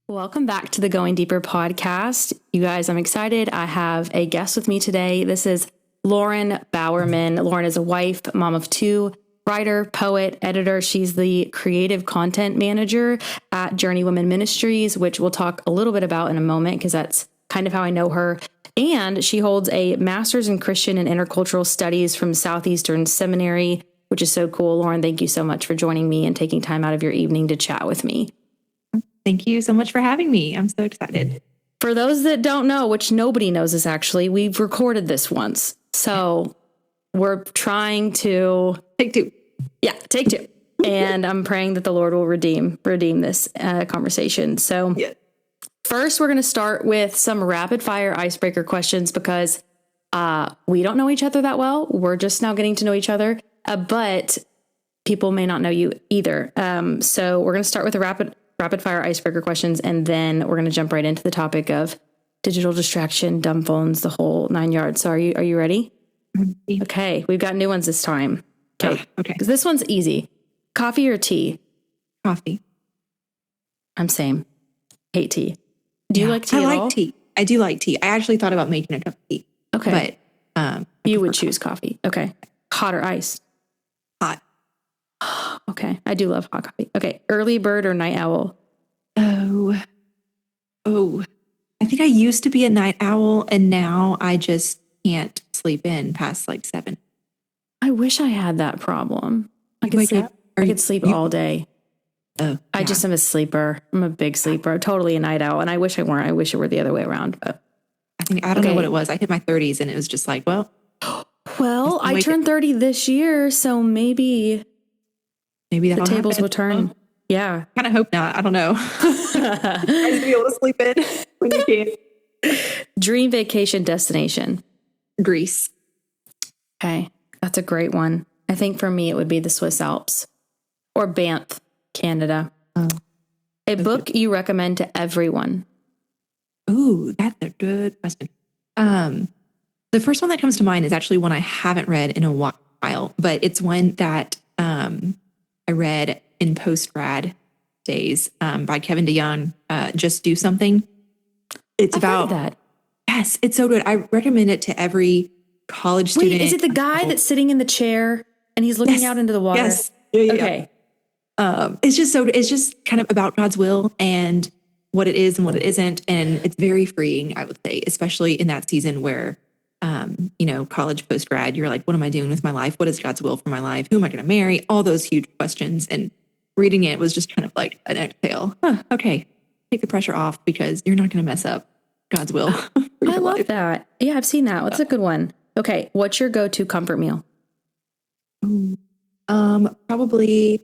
Welcome back to the Going Deeper podcast. You guys, I'm excited. I have a guest with me today. This is Lauren Bowerman. Lauren is a wife, mom of two, writer, poet, editor. She's the creative content manager at Journey Women Ministries, which we'll talk a little bit about in a moment because that's kind of how I know her. And she holds a master's in Christian and Intercultural Studies from Southeastern Seminary, which is so cool. Lauren, thank you so much for joining me and taking time out of your evening to chat with me. Thank you so much for having me. I'm so excited. For those that don't know, which nobody knows this actually, we've recorded this once. So we're trying to Take two. Yeah, take two. And I'm praying that the Lord will redeem this conversation. So First, we're going to start with some rapid fire icebreaker questions because we don't know each other that well. We're just now getting to know each other, but people may not know you either. So we're going to start with the rapid fire icebreaker questions, and then we're going to jump right into the topic of digital distraction, dumb phones, the whole 9 yards. So are you ready? Okay, we've got new ones this time. Okay. Because this one's easy. Coffee or tea? Coffee. I'm same. Hate tea. Do you like tea at all? I like tea. I do like tea. I actually thought about making a cup of tea. Okay. But you would choose coffee. Okay. Hot or iced? Hot. Okay. I do love hot coffee. Okay. Early bird or night owl? Oh. I think I used to be a night owl, and now I just can't sleep in past like 7. I wish I had that problem. I could sleep all day. I just am a sleeper. I'm a big sleeper. I'm totally a night owl, and I wish I weren't. I wish it were the other way around. But I don't know what it was. I hit my 30s, and it was just like, well, I turned 30 this year, so maybe the tables will turn. Yeah. Kind of hope not. I don't know. I just be able to sleep in when you can. Dream vacation destination? Greece. Okay. That's a great one. I think for me, it would be the Swiss Alps or Banff, Canada. A book you recommend to everyone? Ooh, that's a good question. The first one that comes to mind is actually one I haven't read in a while, but it's one that I read in post-grad days by Kevin DeYoung, Just Do Something. It's about that. Yes, it's so good. I recommend it to every college student. Wait, is it the guy that's sitting in the chair and he's looking out into the water? Yes. Yeah. Okay. It's just kind of about God's will and what it is and what it isn't. And it's very freeing, I would say, especially in that season where, college post-grad, you're like, what am I doing with my life? What is God's will for my life? Who am I going to marry? All those huge questions. And reading it was just kind of like an exhale. Okay, take the pressure off because you're not going to mess up God's will. I love that. Yeah, I've seen that. That's a good one. Okay, what's your go-to comfort meal? Probably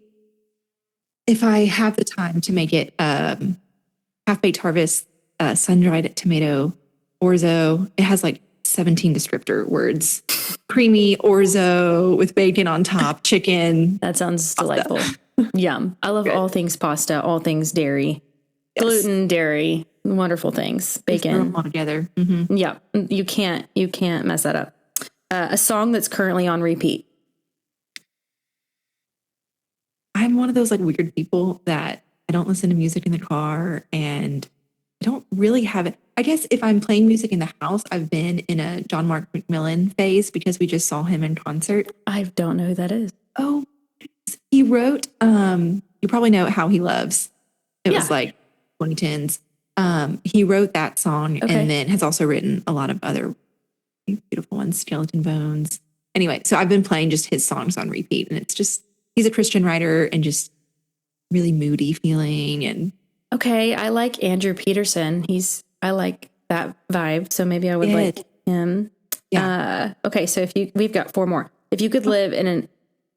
if I have the time to make it, half-baked harvest, sun-dried tomato, orzo. It has like 17 descriptor words. Creamy orzo with bacon on top, chicken. That sounds delightful. Yum. I love all things pasta, all things dairy, gluten, dairy, wonderful things. Bacon. Throw them all together. Mm-hmm. Yeah. You can't mess that up. A song that's currently on repeat. I'm one of those like weird people that I don't listen to music in the car and I don't really have it. I guess if I'm playing music in the house, I've been in a John Mark McMillan phase because we just saw him in concert. I don't know who that is. Oh, he wrote, you probably know How He Loves. It was like 2010s. He wrote that song and then has also written a lot of other beautiful ones, Skeleton Bones. Anyway, so I've been playing just his songs on repeat and it's just, he's a Christian writer and just really moody feeling. And okay, I like Andrew Peterson. I like that vibe, so maybe I would like him. Yeah. Okay, so we've got 4 more. If you could live in an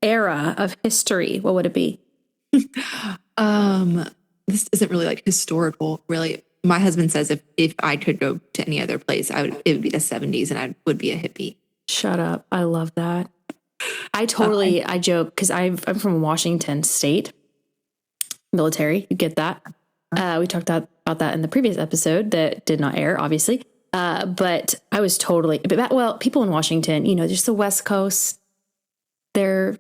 era of history, what would it be? This isn't really like historical, really. My husband says if I could go to any other place, it would be the 70s and I would be a hippie. Shut up. I love that. I joke because I'm from Washington State, military. You get that? We talked about that in the previous episode that did not air, obviously. But I was people in Washington, just the West Coast, they're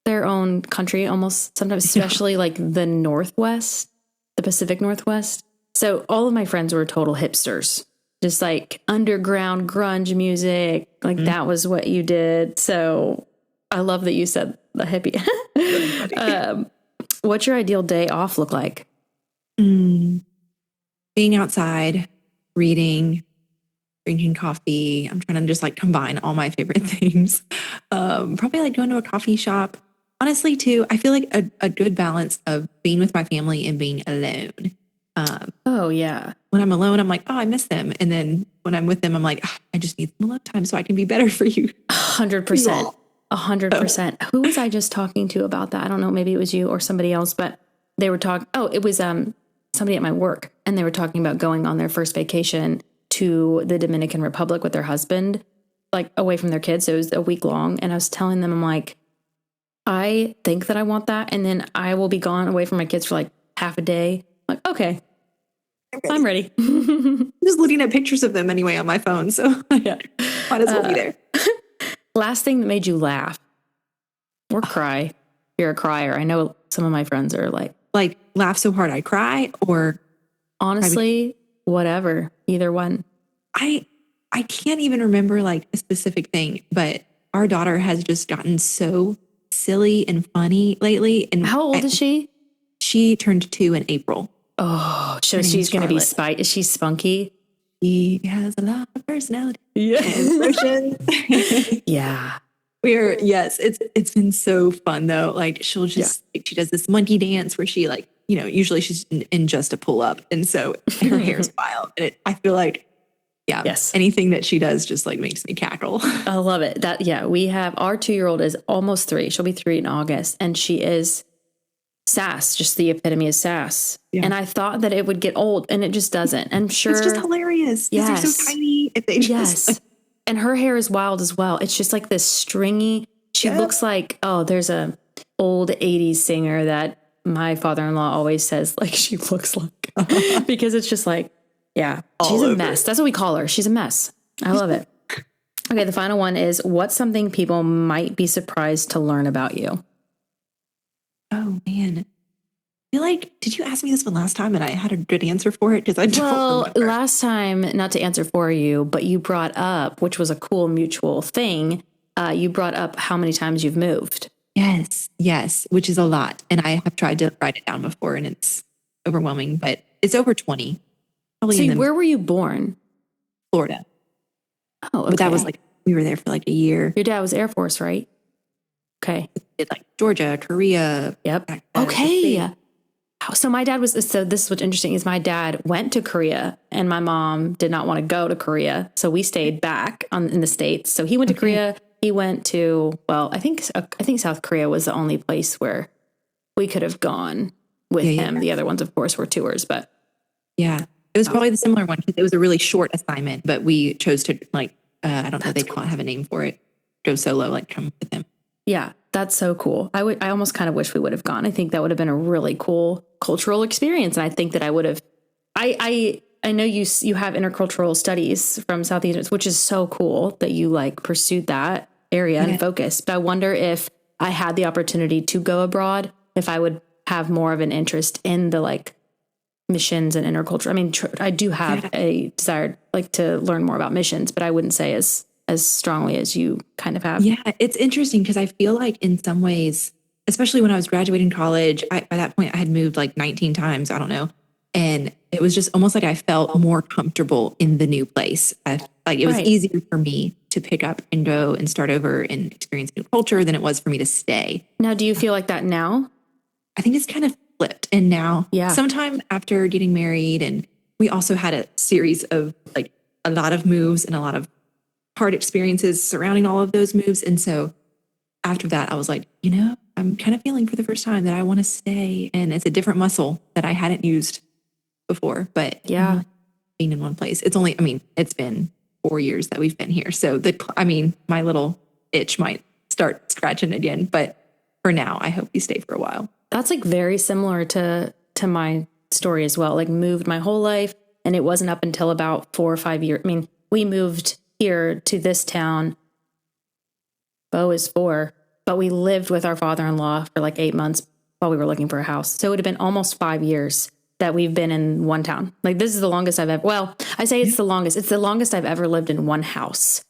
their own country almost sometimes, especially like the Northwest, the Pacific Northwest. So all of my friends were total hipsters, just like underground grunge music. Like that was what you did. So I love that you said the hippie. What's your ideal day off look like? Being outside, reading, drinking coffee. I'm trying to just like combine all my favorite things. Probably like going to a coffee shop. Honestly, too, I feel like a good balance of being with my family and being alone. Oh, yeah. When I'm alone, I'm like, oh, I miss them. And then when I'm with them, I'm like, "Ah, I just need some alone time so I can be better for you." 100%. 100%. Who was I just talking to about that? I don't know. Maybe it was you or somebody else, but they were talking. Oh, it was somebody at my work. And they were talking about going on their first vacation to the Dominican Republic with their husband, like away from their kids. So it was a week long. And I was telling them, I'm like, I think that I want that. And then I will be gone away from my kids for like half a day. I'm like, okay, I'm ready. I'm just looking at pictures of them anyway on my phone. So Yeah. might as well be there. Last thing that made you laugh or cry. You're a crier. I know some of my friends are like laugh so hard I cry, or honestly, whatever, either one. I can't even remember like a specific thing, but our daughter has just gotten so silly and funny lately. And How old is she? She turned 2 in April. Oh, so she's going to be is she spunky? She has a lot of personality. Yeah. And emotions. Yeah. Yes, it's been so fun though. Like she'll just like, she does this monkey dance where she like, usually she's in just a pull up. And so her hair's wild. And I feel like, anything that she does just like makes me cackle. I love it. We have our 2-year-old is almost 3. She'll be 3 in August. And she is sass, just the epitome of sass. Yeah. And I thought that it would get old and it just doesn't. I'm sure. It's just hilarious. Yes. They're so tiny. If they just And her hair is wild as well. It's just like this stringy. She looks like, there's a old 80s singer that my father-in-law always says like she looks like, because it's just like, she's a mess. That's what we call her. She's a mess. I love it. Okay. The final one is, what's something people might be surprised to learn about you? Oh man. I feel like, did you ask me this one last time and I had a good answer for it? Because I don't remember. Last time, not to answer for you, but you brought up, which was a cool mutual thing, you brought up how many times you've moved. Yes, which is a lot. And I have tried to write it down before and it's overwhelming, but it's over 20. So where were you born? Florida. Oh, okay. But that was like, we were there for like a year. Your dad was Air Force, right? Okay. Did like Georgia, Korea. Yep. Okay. So my dad this is what's interesting is my dad went to Korea and my mom did not want to go to Korea. So we stayed back in the States. So he went to Korea. He went to, I think South Korea was the only place where we could have gone with him. The other ones, of course, were tours, but. Yeah. It was probably the similar one because it was a really short assignment, but we chose to like, I don't know, they can't have a name for it. Go solo, like come with them. Yeah, that's so cool. I almost kind of wish we would have gone. I think that would have been a really cool cultural experience. And I think that I would have, I know you have intercultural studies from Southeast, which is so cool that you like pursued that area and focus. But I wonder if I had the opportunity to go abroad, if I would have more of an interest in the like missions and interculture. I mean, I do have a desire like to learn more about missions, but I wouldn't say as strongly as you kind of have. Yeah, it's interesting because I feel like in some ways, especially when I was graduating college, by that point I had moved like 19 times, I don't know. And it was just almost like I felt more comfortable in the new place. It was easier for me to pick up and go and start over and experience new culture than it was for me to stay. Now, do you feel like that now? I think it's kind of flipped. And now, sometime after getting married, and we also had a series of like a lot of moves and a lot of hard experiences surrounding all of those moves. And so after that, I was like, I'm kind of feeling for the first time that I want to stay. And it's a different muscle that I hadn't used before. But being in one place, it's been 4 years that we've been here. So my little itch might start scratching again. But for now, I hope we stay for a while. That's like very similar to my story as well. Like moved my whole life. And it wasn't up until about 4 or 5 years. I mean, we moved here to this town. Bo is 4, but we lived with our father-in-law for like 8 months while we were looking for a house. So it would have been almost 5 years that we've been in one town. Like this is the longest I've ever, well, I say it's the longest. It's the longest I've ever lived in one house.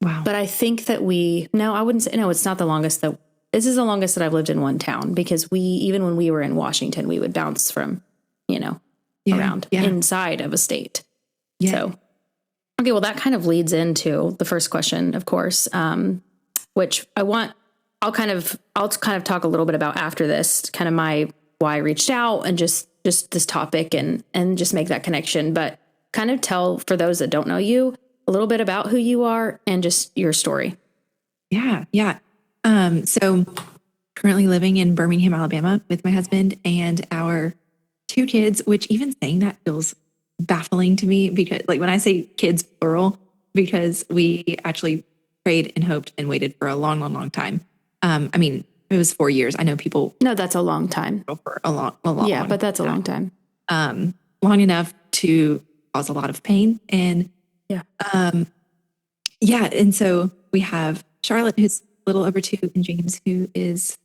Wow. But I think that I wouldn't say, no, it's not the longest this is the longest that I've lived in one town, because even when we were in Washington, we would bounce from, around inside of a state. Yeah. So, okay, well, that kind of leads into the first question, of course, which I'll kind of talk a little bit about after this, kind of why I reached out and just this topic and just make that connection, but kind of tell, for those that don't know you, a little bit about who you are and just your story. Yeah. Yeah. So currently living in Birmingham, Alabama with my husband and our 2 kids, which even saying that feels baffling to me, because like when I say kids plural, because we actually prayed and hoped and waited for a long, long, long time. I mean, it was 4 years. I know people. No, that's a long time. For a long yeah, but that's a long time. Long enough to cause a lot of pain. And yeah. And so we have Charlotte, who's a little over 2, and James, who is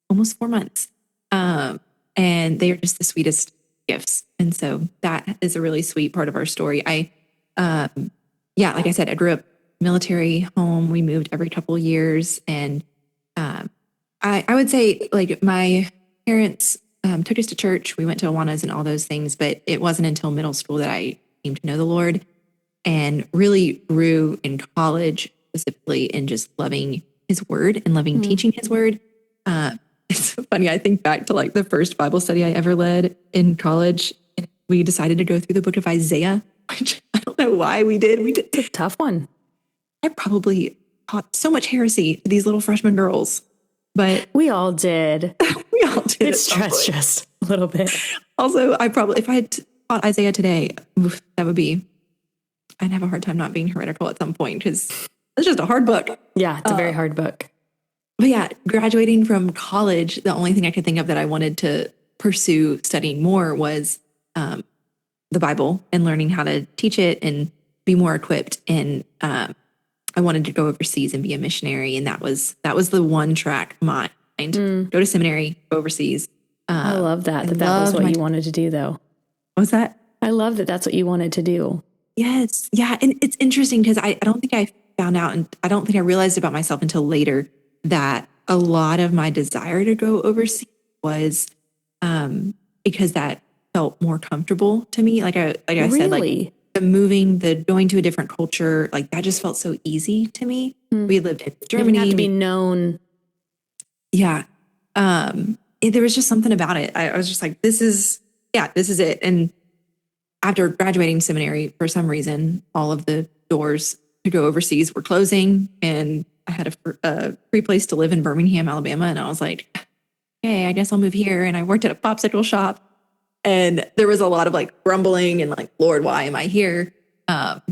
almost 4 months. And they are just the sweetest gifts. And so that is a really sweet part of our story. Like I said, I grew up military home. We moved every couple of years. And I would say, like, my parents took us to church. We went to Awanas and all those things, but it wasn't until middle school that I came to know the Lord, and really grew in college, specifically in just loving his word and loving teaching his word. It's so funny. I think back to like the first Bible study I ever led in college, and we decided to go through the book of Isaiah, which I don't know why we did. It's a tough one. I probably taught so much heresy to these little freshman girls, but we all did. We all did. It stretched just a little bit. Also, if I had taught Isaiah today, I'd have a hard time not being heretical at some point, because it's just a hard book. Yeah, it's a very hard book. But yeah, graduating from college, the only thing I could think of that I wanted to pursue studying more was the Bible and learning how to teach it and be more equipped. And I wanted to go overseas and be a missionary. And that was the one track mind. Go to seminary, go overseas. I love that was what you wanted to do, though. What was that? I love that that's what you wanted to do. Yes. Yeah. And it's interesting because I don't think I found out, and I don't think I realized about myself until later, that a lot of my desire to go overseas was because that felt more comfortable to me. Like I said, like the going to a different culture, like that just felt so easy to me. We lived in Germany. You didn't have to be known. Yeah. There was just something about it. I was just like, this is it. And after graduating seminary, for some reason, all of the doors to go overseas were closing, and I had a free place to live in Birmingham, Alabama. And I was like, okay, I guess I'll move here. And I worked at a popsicle shop, and there was a lot of like grumbling and like, Lord, why am I here? But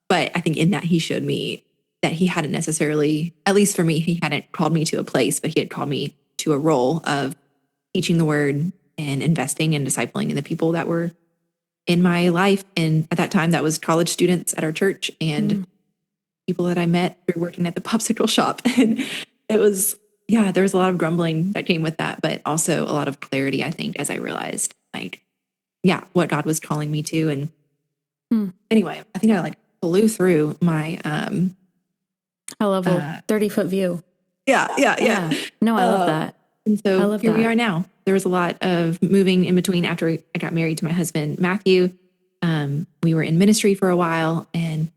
I think in that he showed me that he hadn't necessarily, at least for me, he hadn't called me to a place, but he had called me to a role of teaching the word and investing and discipling in the people that were in my life. And at that time, that was college students at our church and people that I met through working at the popsicle shop. And it was, there was a lot of grumbling that came with that, but also a lot of clarity, I think, as I realized what God was calling me to. And anyway, I think I like blew through my high level 30-foot view. Yeah. No, I love that. And so here we are now. There was a lot of moving in between after I got married to my husband, Matthew. We were in ministry for a while, and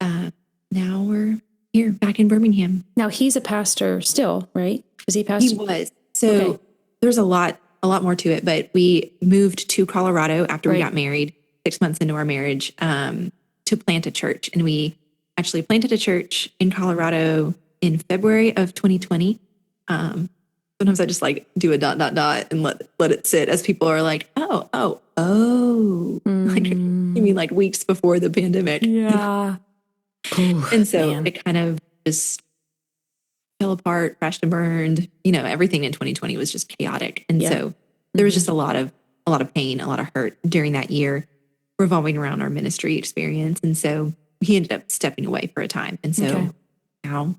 now we're here back in Birmingham. Now he's a pastor still, right? Was he pastor? He was. So there's a lot more to it, but we moved to Colorado after we got married, 6 months into our marriage, to plant a church. And we actually planted a church in Colorado in February of 2020. Sometimes I just like do a ... and let it sit as people are like, oh. Like, you mean like weeks before the pandemic? Yeah. And so it kind of just fell apart, crashed and burned. Everything in 2020 was just chaotic. And so there was just a lot of pain, a lot of hurt during that year revolving around our ministry experience. And so he ended up stepping away for a time. And so now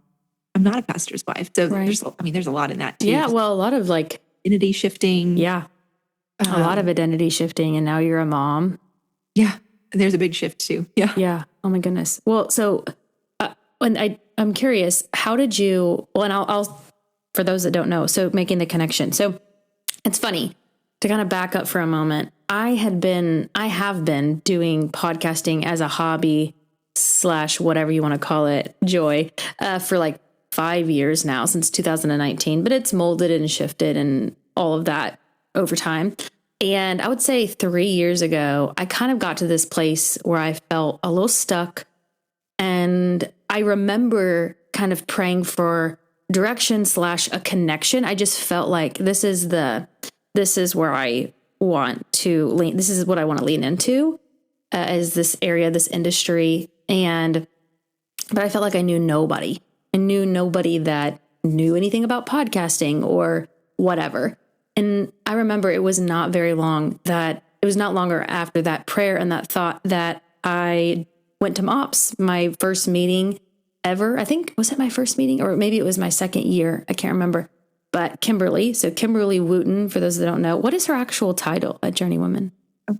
I'm not a pastor's wife. So there's a lot in that too. Yeah. Well, a lot of like identity shifting. Yeah. A lot of identity shifting, and now you're a mom. Yeah. There's a big shift too. Yeah. Yeah. Oh my goodness. Well, so when I'm curious, how did you, well, and I'll, for those that don't know, so making the connection. So it's funny to kind of back up for a moment. I have been doing podcasting as a hobby / whatever you want to call it, joy, for like 5 years now, since 2019, but it's molded and shifted and all of that over time. And I would say 3 years ago, I kind of got to this place where I felt a little stuck. And I remember kind of praying for direction / a connection. I just felt like this is where I want to lean. This is what I want to lean into, as this area, this industry. But I felt like I knew nobody. I knew nobody that knew anything about podcasting or whatever. And I remember it was not longer after that prayer and that thought that I went to MOPS, my first meeting ever. I think, was it my first meeting, or maybe it was my second year? I can't remember. But Kimberly Wooten, for those that don't know, what is her actual title at Journeywoman?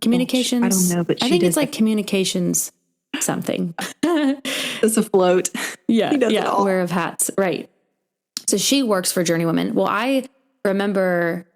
Communications? I don't know, but I think it's like communications something. It's afloat. Yeah, wear of hats. Right. So she works for Journeywoman. Well, I remember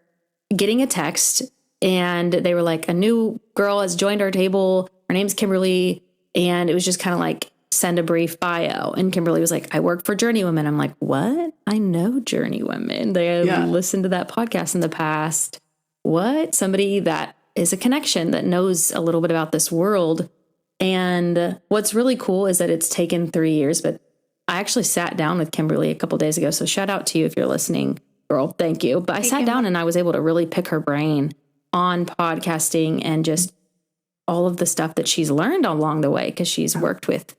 getting a text and they were like, a new girl has joined our table. Her name's Kimberly. And it was just kind of like, send a brief bio. And Kimberly was like, I work for Journeywoman. I'm like, what? I know Journeywoman. They listened to that podcast in the past. What? Somebody that is a connection that knows a little bit about this world. And what's really cool is that it's taken 3 years, but I actually sat down with Kimberly a couple days ago. So shout out to you if you're listening, girl. Thank you. But I sat down and I was able to really pick her brain on podcasting and just all of the stuff that she's learned along the way, because she's worked with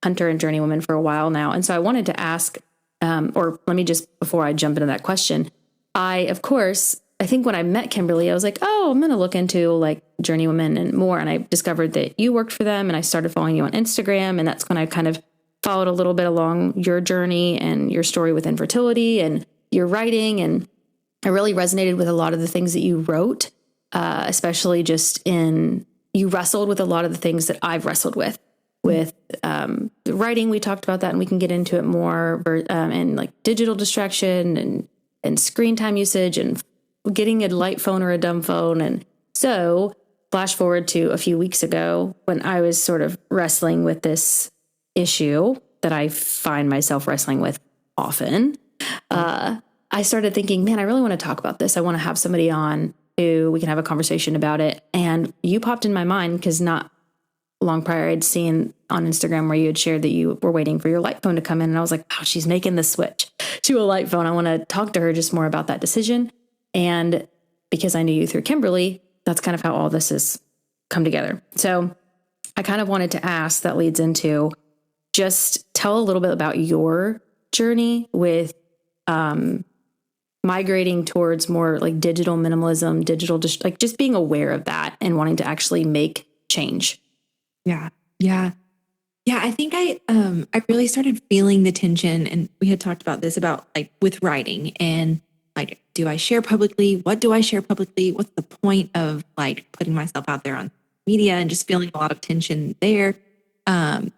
Hunter and Journeywoman for a while now. And so I wanted to ask, or let me just, before I jump into that question, I think when I met Kimberly, I was like, oh, I'm going to look into like Journeywoman and more. And I discovered that you worked for them and I started following you on Instagram. And that's when I kind of followed a little bit along your journey and your story with infertility and your writing. And I really resonated with a lot of the things that you wrote, especially you wrestled with a lot of the things that I've wrestled with the writing. We talked about that and we can get into it more, and like digital distraction and screen time usage and getting a light phone or a dumb phone. And so flash forward to a few weeks ago when I was sort of wrestling with this issue that I find myself wrestling with often. I started thinking, man, I really want to talk about this. I want to have somebody on who we can have a conversation about it. And you popped in my mind because not long prior, I'd seen on Instagram where you had shared that you were waiting for your light phone to come in. And I was like, wow, she's making the switch to a light phone. I want to talk to her just more about that decision. And because I knew you through Kimberly, that's kind of how all this has come together. So I kind of wanted to ask, that leads into just tell a little bit about your journey with migrating towards more like digital minimalism, like just being aware of that and wanting to actually make change. Yeah. I think I really started feeling the tension, and we had talked about this about like with writing and like, do I share publicly? What do I share publicly? What's the point of like putting myself out there on media, and just feeling a lot of tension there. And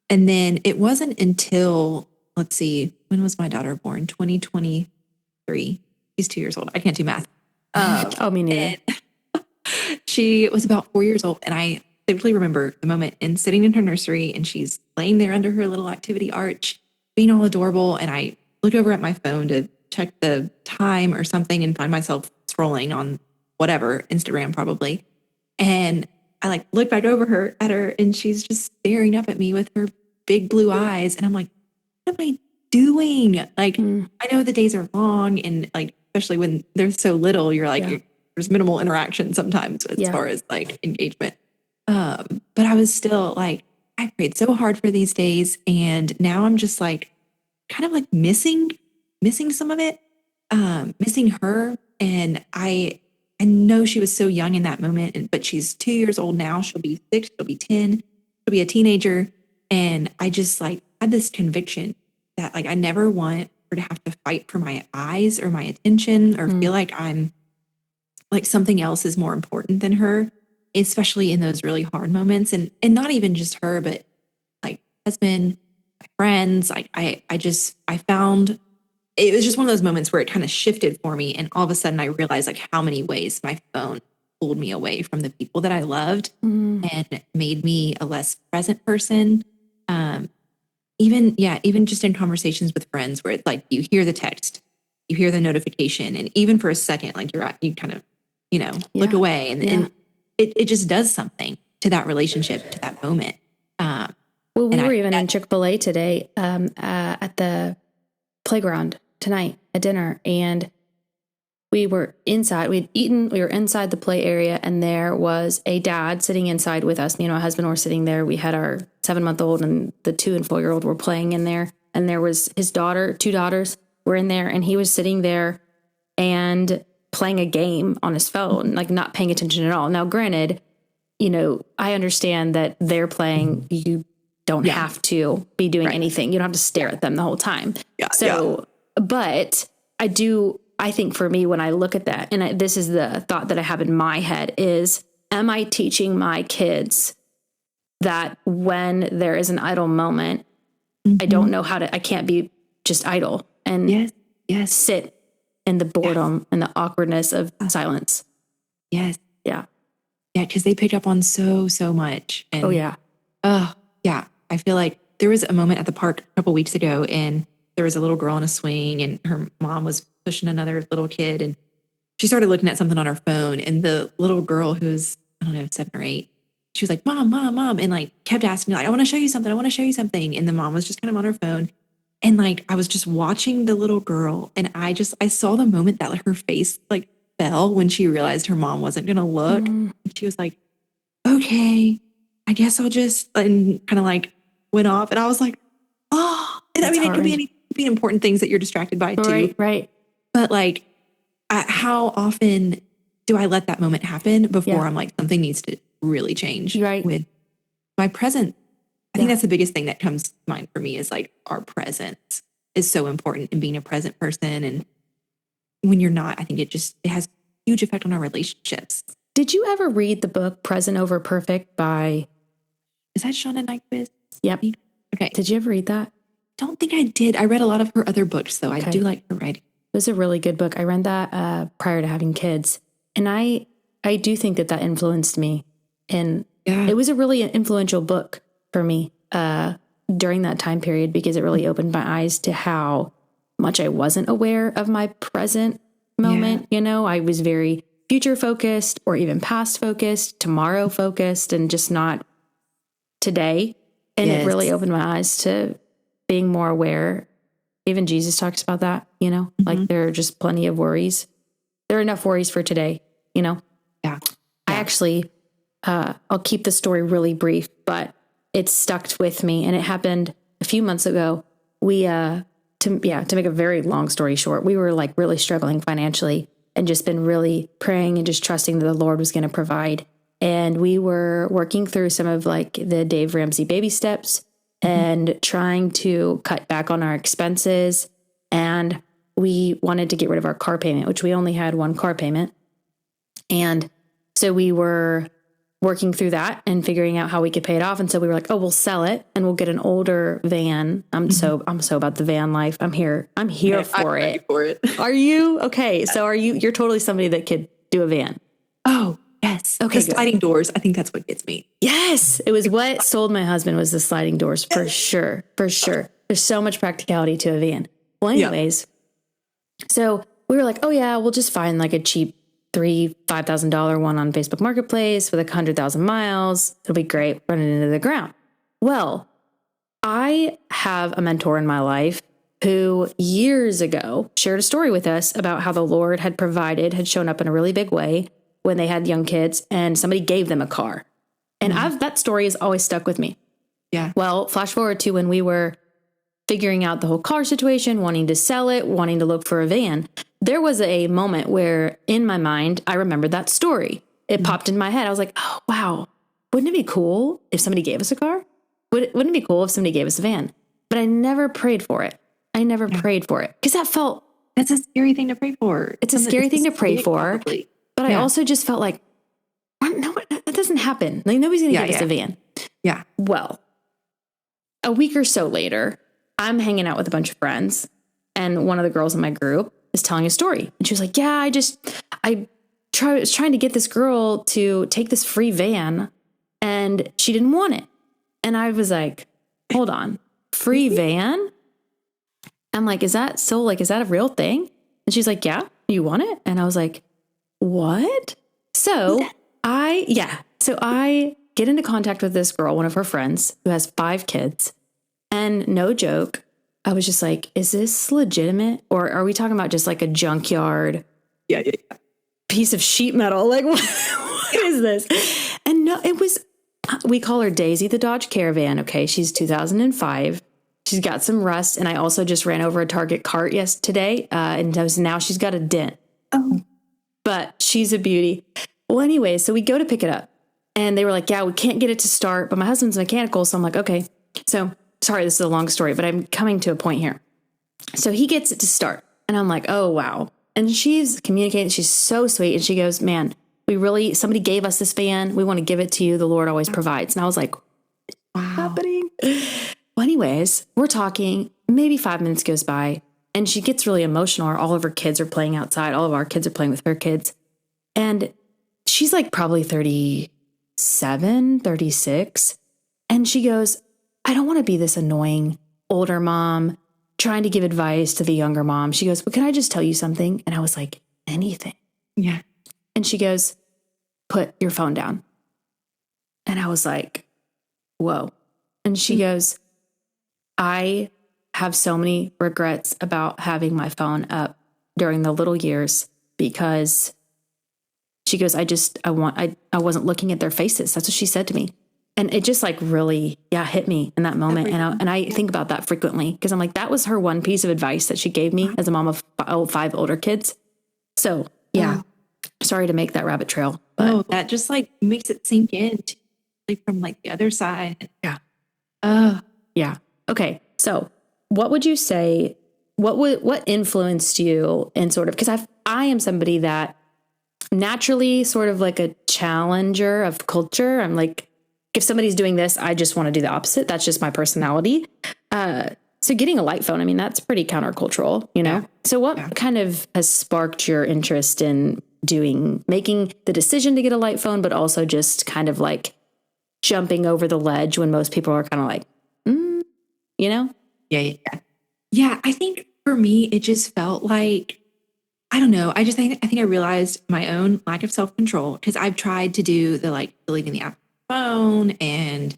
then it wasn't until, let's see, when was my daughter born? 2023. She's 2 years old. I can't do math. Oh, me neither. She was about 4 years old, and I vividly remember the moment and sitting in her nursery, and she's laying there under her little activity arch, being all adorable. And I look over at my phone to check the time or something and find myself scrolling on whatever, Instagram probably. And I like look back over at her, and she's just staring up at me with her big blue eyes. And I'm like, what am I doing? Like, I know the days are long, and like, especially when they're so little, you're like, there's minimal interaction sometimes as far as like engagement. But I was still like, I prayed so hard for these days. And now I'm just like, kind of like missing some of it, missing her. And I know she was so young in that moment, but she's 2 years old now. She'll be 6, she'll be 10, she'll be a teenager. And I just like had this conviction that like, I never want her to have to fight for my eyes or my attention, or feel like I'm like something else is more important than her, especially in those really hard moments. And not even just her, but like husband, my friends. Like I found it was just one of those moments where it kind of shifted for me. And all of a sudden I realized like how many ways my phone pulled me away from the people that I loved and made me a less present person. Even just in conversations with friends where it's like you hear the text, you hear the notification, and even for a second, like you kind of, look away and it just does something to that relationship, to that moment. Well, we were even in Chick-fil-A today at the playground tonight at dinner, and we were inside. We had eaten. We were inside the play area, and there was a dad sitting inside with us. Me and my husband were sitting there. We had our 7-month-old and the 2 and 4-year-old were playing in there, and there was his daughter. 2 daughters were in there, and he was sitting there and playing a game on his phone, like not paying attention at all. Now, granted, I understand that they're playing. You don't have to be doing anything. You don't have to stare at them the whole time. But I think for me, when I look at that, and this is the thought that I have in my head is, am I teaching my kids that when there is an idle moment, I don't know I can't be just idle and sit in the boredom and the awkwardness of silence. Yes. Yeah. Yeah. Because they pick up on so much. And, I feel like there was a moment at the park a couple weeks ago, and there was a little girl on a swing, and her mom was pushing another little kid, and she started looking at something on her phone, and the little girl who's, I don't know, 7 or 8, she was like, Mom, and like kept asking me like, I want to show you something. And the mom was just kind of on her phone. And like, I was just watching the little girl, and I saw the moment that like her face like fell when she realized her mom wasn't going to look. And she was like, okay, I guess I'll just, and kind of like went off. And I was like, oh, and I mean, it could be important things that you're distracted by too. Right. But like, how often do I let that moment happen before I'm like, something needs to really change with my presence? I think that's the biggest thing that comes to mind for me is like our presence is so important in being a present person. And when you're not, I think it has a huge effect on our relationships. Did you ever read the book Present Over Perfect by... Is that Shauna Nyquist? Yep. Okay. Did you ever read that? Don't think I did. I read a lot of her other books, though. Okay. I do like her writing. It was a really good book. I read that prior to having kids. And I do think that influenced me. And it was a really influential book for me during that time period, because it really opened my eyes to how much I wasn't aware of my present moment. I was very future focused or even past focused, tomorrow focused, and just not today. And it really opened my eyes to being more aware. Even Jesus talks about that, like there are just plenty of worries. There are enough worries for today, Yeah. I actually, I'll keep the story really brief, but it stuck with me, and it happened a few months ago. We, to make a very long story short, we were like really struggling financially and just been really praying and just trusting that the Lord was going to provide. And we were working through some of like the Dave Ramsey baby steps and trying to cut back on our expenses. And we wanted to get rid of our car payment, which we only had one car payment. And so we were working through that and figuring out how we could pay it off. And so we were like, oh, we'll sell it and we'll get an older van. I'm so about the van life. I'm here for it. Are you? Okay. So you're totally somebody that could do a van. Oh, yes. Okay. The sliding doors. I think that's what gets me. Yes. It was what sold my husband was the sliding doors for sure. For sure. There's so much practicality to a van. Well, anyways, so we were like, oh yeah, we'll just find like a cheap $5,000 one on Facebook Marketplace with 100,000 miles. It'll be great. Run it into the ground. Well, I have a mentor in my life who years ago shared a story with us about how the Lord had shown up in a really big way when they had young kids and somebody gave them a car. And that story has always stuck with me. Yeah. Well, flash forward to when we were figuring out the whole car situation, wanting to sell it, wanting to look for a van. There was a moment where in my mind, I remembered that story. It popped in my head. I was like, oh, wow. Wouldn't it be cool if somebody gave us a car? Wouldn't it be cool if somebody gave us a van? But I never prayed for it. Prayed for it because that's a scary thing to pray for. It's a scary thing to pray for. Probably. But I also just felt like, no, that doesn't happen. Like nobody's going to give us a van. Yeah. Well, a week or so later, I'm hanging out with a bunch of friends, and one of the girls in my group is telling a story. And she was like, yeah, I was trying to get this girl to take this free van, and she didn't want it. And I was like, hold on, free van? I'm like, is that a real thing? And she's like, yeah, you want it? And I was like, what? So I get into contact with this girl, one of her friends who has 5 kids. And no joke, I was just like, is this legitimate? Or are we talking about just like a junkyard piece of sheet metal? Like, what is this? And no, it was, we call her Daisy the Dodge Caravan. Okay. She's 2005. She's got some rust. And I also just ran over a Target cart today. And now she's got a dent. Oh. But she's a beauty. Well, anyway, so we go to pick it up. And they were like, yeah, we can't get it to start. But my husband's mechanical. So I'm like, okay. So sorry, this is a long story, but I'm coming to a point here. So he gets it to start. And I'm like, oh, wow. And she's communicating. She's so sweet. And she goes, man, somebody gave us this van. We want to give it to you. The Lord always provides. And I was like, what's happening? Well, anyways, we're talking. Maybe 5 minutes goes by. And she gets really emotional. All of her kids are playing outside. All of our kids are playing with her kids. And she's like probably 37, 36. And she goes, I don't want to be this annoying older mom trying to give advice to the younger mom. She goes, well, can I just tell you something? And I was like, anything. Yeah. And she goes, put your phone down. And I was like, whoa. And she goes, I have so many regrets about having my phone up during the little years because she goes, I wasn't looking at their faces. That's what she said to me. And it just like really, hit me in that moment. And I think about that frequently because I'm like, that was her one piece of advice that she gave me as a mom of 5 older kids. So sorry to make that rabbit trail. But that just like makes it sink in from like the other side. Yeah. Yeah. Okay. So what would you say, what influenced you in sort of, because I am somebody that naturally sort of like a challenger of culture. I'm like, if somebody's doing this, I just want to do the opposite. That's just my personality. So getting a light phone, I mean, that's pretty countercultural, you know? Yeah. So what kind of has sparked your interest in making the decision to get a light phone, but also just kind of like jumping over the ledge when most people are kind of like, you know? Yeah. Yeah. I think for me, it just felt like, I don't know. I think I realized my own lack of self-control because I've tried to do the like deleting the app phone and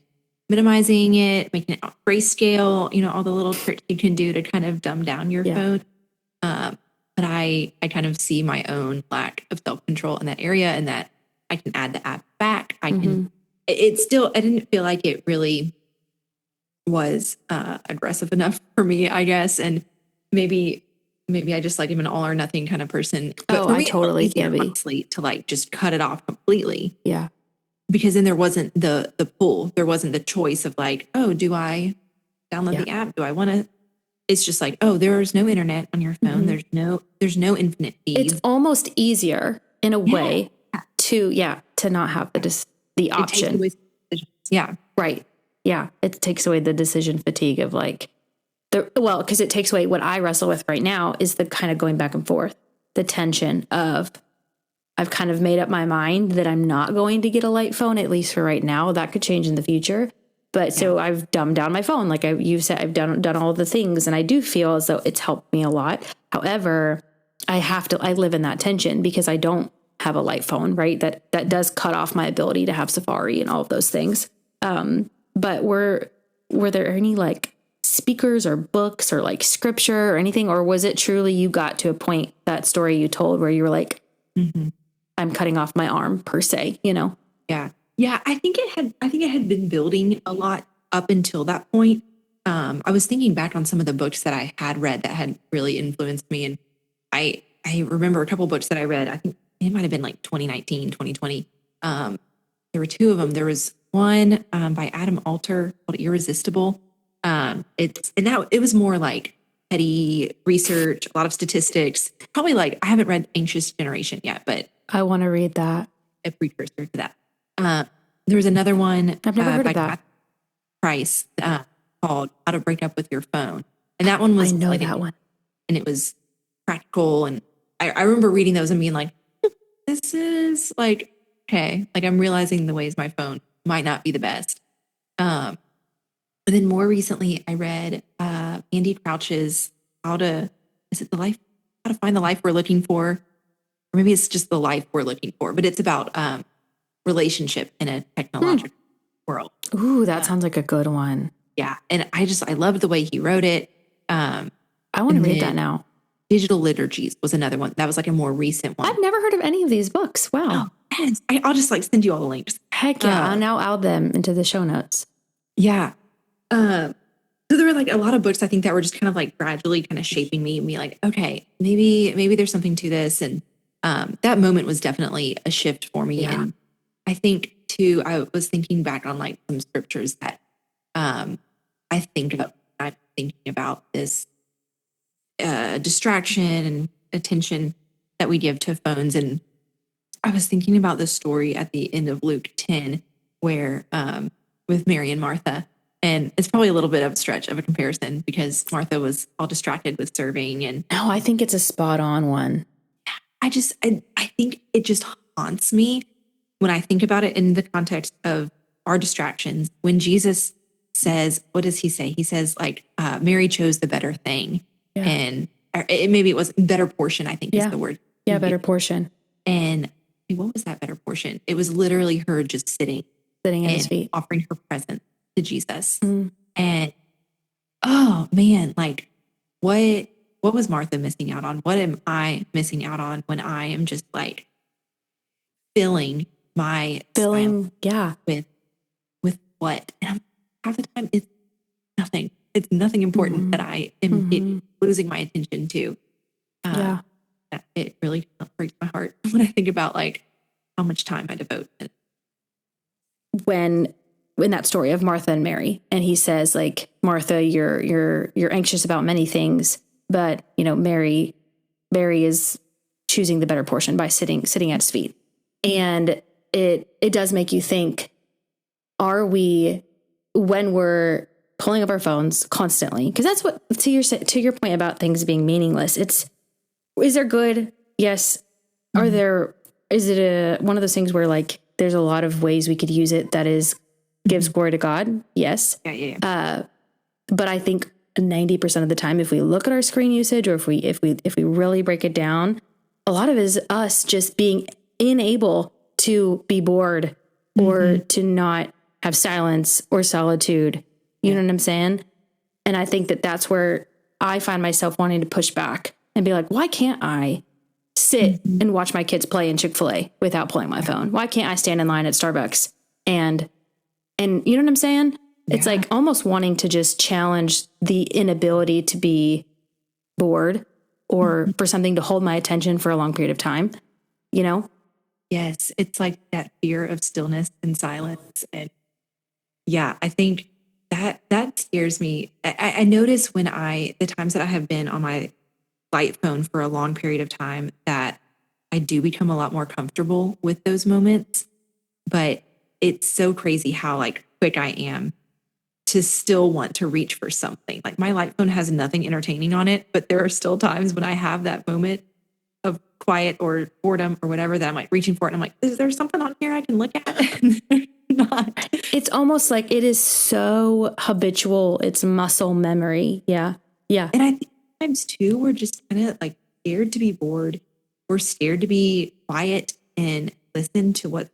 minimizing it, making it grayscale, all the little tricks you can do to kind of dumb down your phone. But I kind of see my own lack of self-control in that area and that I can add the app back. I can, it's still, I didn't feel like it really was aggressive enough for me, I guess. And maybe I just like am an all or nothing kind of person. But I totally can be. Honestly, to like just cut it off completely. Yeah. Because then there wasn't the pull. There wasn't the choice of like, oh, do I download the app? Do I want to? It's just like, oh, there's no internet on your phone. There's no infinite feeds. It's almost easier in a way to not have the option. Right. Yeah. It takes away the decision fatigue of like, because it takes away what I wrestle with right now is the kind of going back and forth, the tension of I've kind of made up my mind that I'm not going to get a light phone, at least for right now. That could change in the future. But so I've dumbed down my phone. Like you said, I've done all the things and I do feel as though it's helped me a lot. However, I live in that tension because I don't have a light phone, right? That does cut off my ability to have Safari and all of those things. But were there any like speakers or books or like scripture or anything? Or was it truly you got to a point, that story you told where you were like, I'm cutting off my arm per se, Yeah. Yeah. I think it had been building a lot up until that point. I was thinking back on some of the books that I had read that had really influenced me. And I remember a couple of books that I read. I think it might've been like 2019, 2020. There were 2 of them. There was one by Adam Alter called Irresistible. It was more like petty research, a lot of statistics, probably like, I haven't read Anxious Generation yet, but I want to read that. A precursor to that. There was another one. I've never heard by of that. Price called How to Break Up with Your Phone. And that one was I know like, that one. and it was practical. And I remember reading those and being like, this is like, okay, like I'm realizing the ways my phone might not be the best. But then more recently I read Andy Crouch's How to Find the Life We're Looking For. Or maybe it's just the life we're looking for, but it's about relationship in a technological world. Ooh, that sounds like a good one. Yeah. And I loved the way he wrote it. I want to read that now. Digital Liturgies was another one. That was like a more recent one. I've never heard of any of these books. Wow. Oh, yes. I'll just like send you all the links. Heck yeah. I'll now add them into the show notes. Yeah. So there were like a lot of books I think that were just kind of like gradually kind of shaping me and be like, okay, maybe there's something to this. And that moment was definitely a shift for me. Yeah. And I think too, I was thinking back on like some scriptures that I'm thinking about this distraction and attention that we give to phones. And I was thinking about the story at the end of Luke 10 where with Mary and Martha. And it's probably a little bit of a stretch of a comparison because Martha was all distracted with serving. And no, I think it's a spot on one. I think it just haunts me when I think about it in the context of our distractions. When Jesus says, what does he say? He says like, Mary chose the better thing. Yeah. And maybe it was better portion, I think is the word. Yeah, better portion. And what was that better portion? It was literally her just sitting at his feet, offering her presence to Jesus. And oh man, like what was Martha missing out on? What am I missing out on when I am just like filling with what? And half the time it's nothing. It's nothing important that I am losing my attention to. It really breaks my heart when I think about like how much time I devote to it. When in that story of Martha and Mary, and he says like, Martha, you're anxious about many things, but you know, Mary is choosing the better portion by sitting at his feet. And it does make you think, are we, when we're pulling up our phones constantly, because that's what, to your point about things being meaningless, is there good? Yes. Is it one of those things where like, there's a lot of ways we could use it that gives glory to God? Yes. Yeah. But I think 90% of the time, if we look at our screen usage, or if we really break it down, a lot of it is us just being unable to be bored or to not have silence or solitude. You know what I'm saying? And I think that that's where I find myself wanting to push back and be like, why can't I sit and watch my kids play in Chick-fil-A without pulling my phone? Why can't I stand in line at Starbucks? And you know what I'm saying? It's like almost wanting to just challenge the inability to be bored or for something to hold my attention for a long period of time, you know? Yes. It's like that fear of stillness and silence. And yeah, I think that scares me. I notice when the times that I have been on my light phone for a long period of time, that I do become a lot more comfortable with those moments. But it's so crazy how like quick I am to still want to reach for something. Like my light phone has nothing entertaining on it, but there are still times when I have that moment of quiet or boredom or whatever that I'm like reaching for it. And I'm like, is there something on here I can look at? Not. It's almost like it is so habitual. It's muscle memory. Yeah. Yeah. And I think sometimes too, we're just kind of like scared to be bored. We're scared to be quiet and listen to what's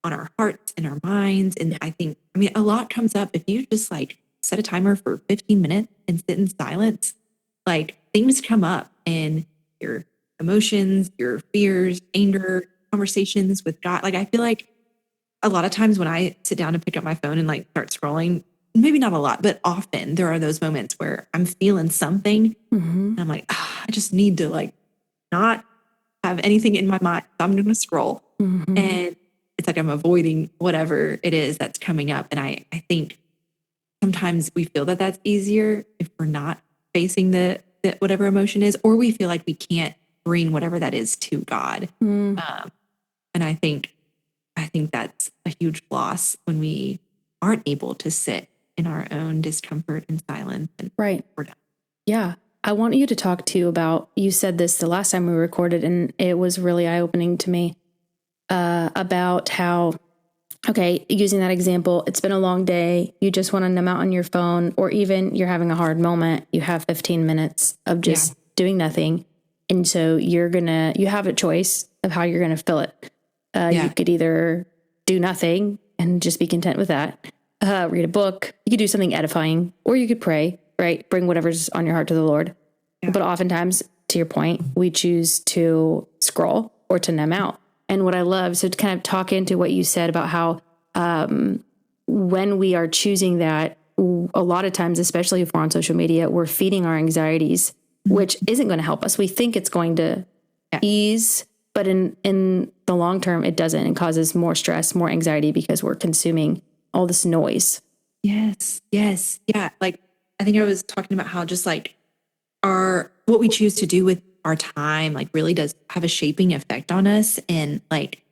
on our hearts and our minds. And I mean, a lot comes up if you just like set a timer for 15 minutes and sit in silence, like things come up and your emotions, your fears, anger, conversations with God. Like, I feel like a lot of times when I sit down to pick up my phone and like start scrolling, maybe not a lot, but often there are those moments where I'm feeling something and I'm like, I just need to like not have anything in my mind. I'm going to scroll. And it's like I'm avoiding whatever it is that's coming up. And I think sometimes we feel that that's easier if we're not facing the whatever emotion is, or we feel like we can't bring whatever that is to God. And I think that's a huge loss when we aren't able to sit in our own discomfort and silence. And right. Yeah. I want you to talk to you about, you said this the last time we recorded, and it was really eye-opening to me, about how, okay, using that example, it's been a long day. You just want to numb out on your phone, or even you're having a hard moment. You have 15 minutes of just doing nothing. And so you have a choice of how you're going to fill it. You could either do nothing and just be content with that, read a book, you could do something edifying, or you could pray, right? Bring whatever's on your heart to the Lord. Yeah. But oftentimes, to your point, we choose to scroll or to numb out. And what I love, so to kind of talk into what you said about how when we are choosing that, a lot of times, especially if we're on social media, we're feeding our anxieties, which isn't going to help us. We think it's going to ease, but in the long term, it doesn't, and causes more stress, more anxiety, because we're consuming all this noise. Yes. Yeah. Like, I think I was talking about how just like what we choose to do with our time, like, really does have a shaping effect on us. And like,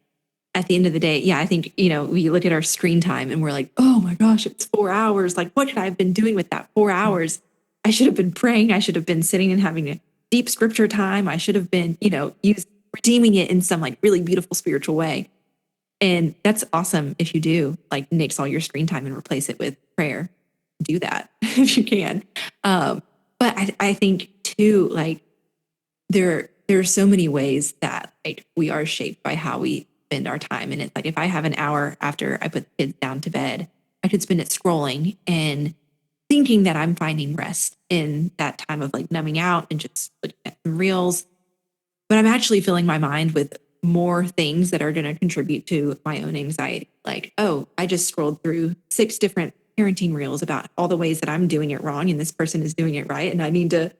at the end of the day, I think, we look at our screen time and we're like, oh my gosh, it's 4 hours. Like, what could I have been doing with that 4 hours? I should have been praying. I should have been sitting and having a deep scripture time. I should have been, redeeming it in some like really beautiful spiritual way. And that's awesome if you do like nix all your screen time and replace it with prayer. Do that if you can. But I think too, like, there are so many ways that like we are shaped by how we spend our time. And it's like, if I have an hour after I put the kids down to bed, I could spend it scrolling and thinking that I'm finding rest in that time of like numbing out and just looking at some reels. But I'm actually filling my mind with more things that are going to contribute to my own anxiety. Like, oh, I just scrolled through 6 different parenting reels about all the ways that I'm doing it wrong and this person is doing it right. And I need to,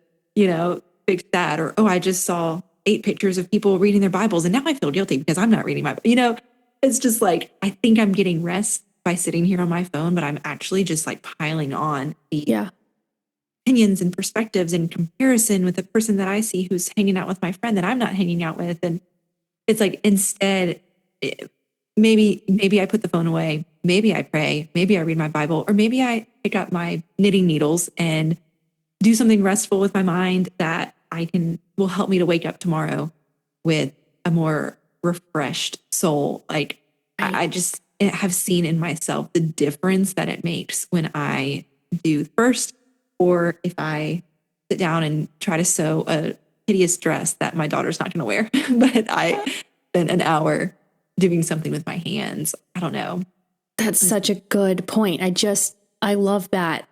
fix that. Or, oh, I just saw 8 pictures of people reading their Bibles and now I feel guilty because I'm not reading my Bible. It's just like, I think I'm getting rest by sitting here on my phone, but I'm actually just like piling on the opinions and perspectives and comparison with the person that I see who's hanging out with my friend that I'm not hanging out with. And it's like, instead, maybe I put the phone away, maybe I pray, maybe I read my Bible, or maybe I pick up my knitting needles and do something restful with my mind that will help me to wake up tomorrow with a more refreshed soul. Like, I just have seen in myself the difference that it makes when I do first, or if I sit down and try to sew a hideous dress that my daughter's not going to wear, but I spent an hour doing something with my hands. I don't know. That's such a good point. I love that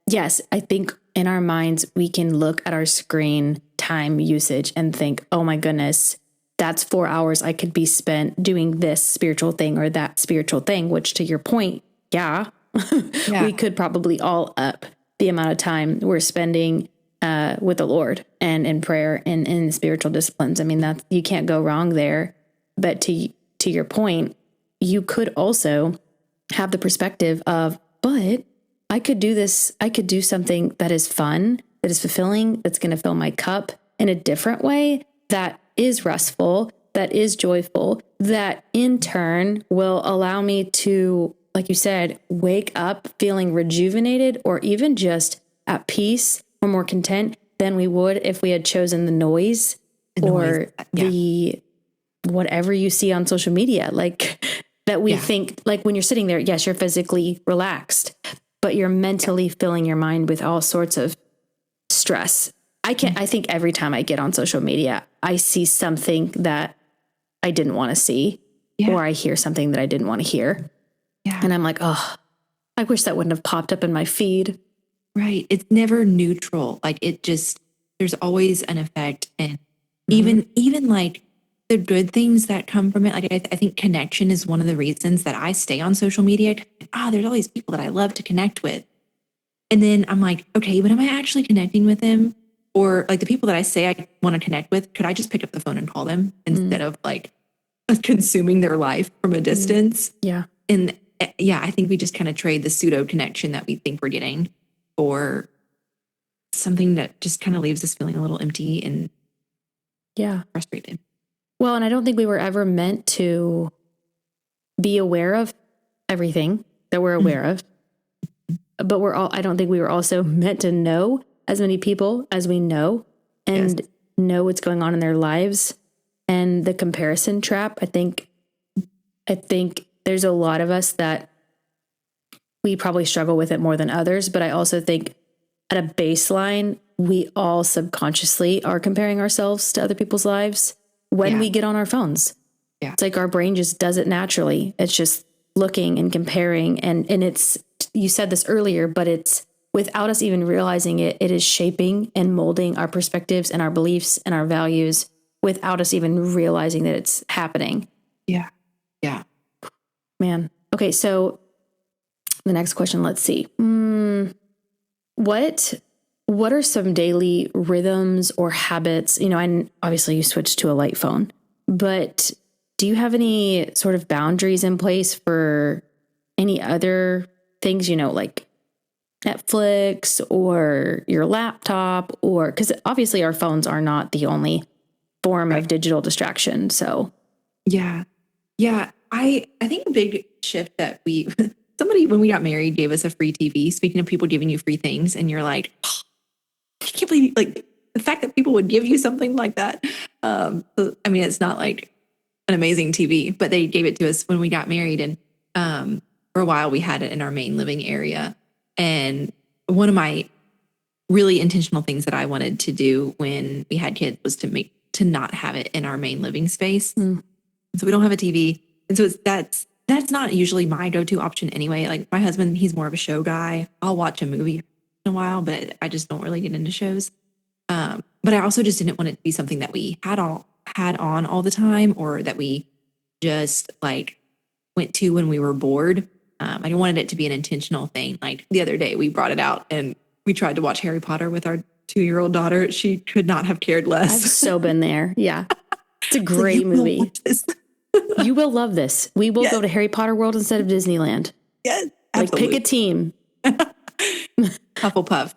yes, I think in our minds, we can look at our screen time usage and think, oh my goodness, that's 4 hours I could be spent doing this spiritual thing or that spiritual thing, which, to your point, we could probably all up the amount of time we're spending with the Lord and in prayer and in spiritual disciplines. I mean, you can't go wrong there. But to your point, you could also have the perspective of, but I could do this. I could do something that is fun, that is fulfilling, that's going to fill my cup in a different way, that is restful, that is joyful, that in turn will allow me to, like you said, wake up feeling rejuvenated, or even just at peace or more content than we would if we had chosen the noise. The whatever you see on social media, like that we think, like, when you're sitting there, yes, you're physically relaxed, but you're mentally filling your mind with all sorts of stress. I think every time I get on social media, I see something that I didn't want to see, or I hear something that I didn't want to hear. Yeah. And I'm like, oh, I wish that wouldn't have popped up in my feed. Right. It's never neutral. Like, there's always an effect. And even like the good things that come from it. Like, I think connection is one of the reasons that I stay on social media. There's all these people that I love to connect with. And then I'm like, okay, but am I actually connecting with them? Or like the people that I say I want to connect with, could I just pick up the phone and call them instead of like consuming their life from a distance? Yeah. And I think we just kind of trade the pseudo connection that we think we're getting for something that just kind of leaves us feeling a little empty and Yeah. frustrated. Well, and I don't think we were ever meant to be aware of everything that we're aware of. But I don't think we were also meant to know as many people as we know and know what's going on in their lives. And the comparison trap, I think there's a lot of us that we probably struggle with it more than others. But I also think at a baseline, we all subconsciously are comparing ourselves to other people's lives when we get on our phones. Yeah. It's like our brain just does it naturally. It's just looking and comparing. And it's, you said this earlier, but it's without us even realizing it, it is shaping and molding our perspectives and our beliefs and our values without us even realizing that it's happening. Yeah. Yeah. Man. Okay. So the next question, let's see. What are some daily rhythms or habits? You know, and obviously you switched to a light phone, but do you have any sort of boundaries in place for any other things, you know, like Netflix or your laptop, or because obviously our phones are not the only form of digital distraction. So yeah. I think a big shift that somebody, when we got married, gave us a free TV. Speaking of people giving you free things, and you're like, oh, I can't believe like the fact that people would give you something like that. I mean, it's not like an amazing TV, but they gave it to us when we got married, and for a while we had it in our main living area. And one of my really intentional things that I wanted to do when we had kids was to not have it in our main living space. So we don't have a TV. And so that's not usually my go-to option anyway. Like my husband, he's more of a show guy. I'll watch a movie in a while, but I just don't really get into shows. But I also just didn't want it to be something that we had on all the time, or that we just like went to when we were bored. I wanted it to be an intentional thing. Like the other day we brought it out and we tried to watch Harry Potter with our 2-year-old daughter. She could not have cared less. I've so been there. Yeah. It's a great movie. You will love this. We will go to Harry Potter World instead of Disneyland. Yes. Like pick a team. Hufflepuff.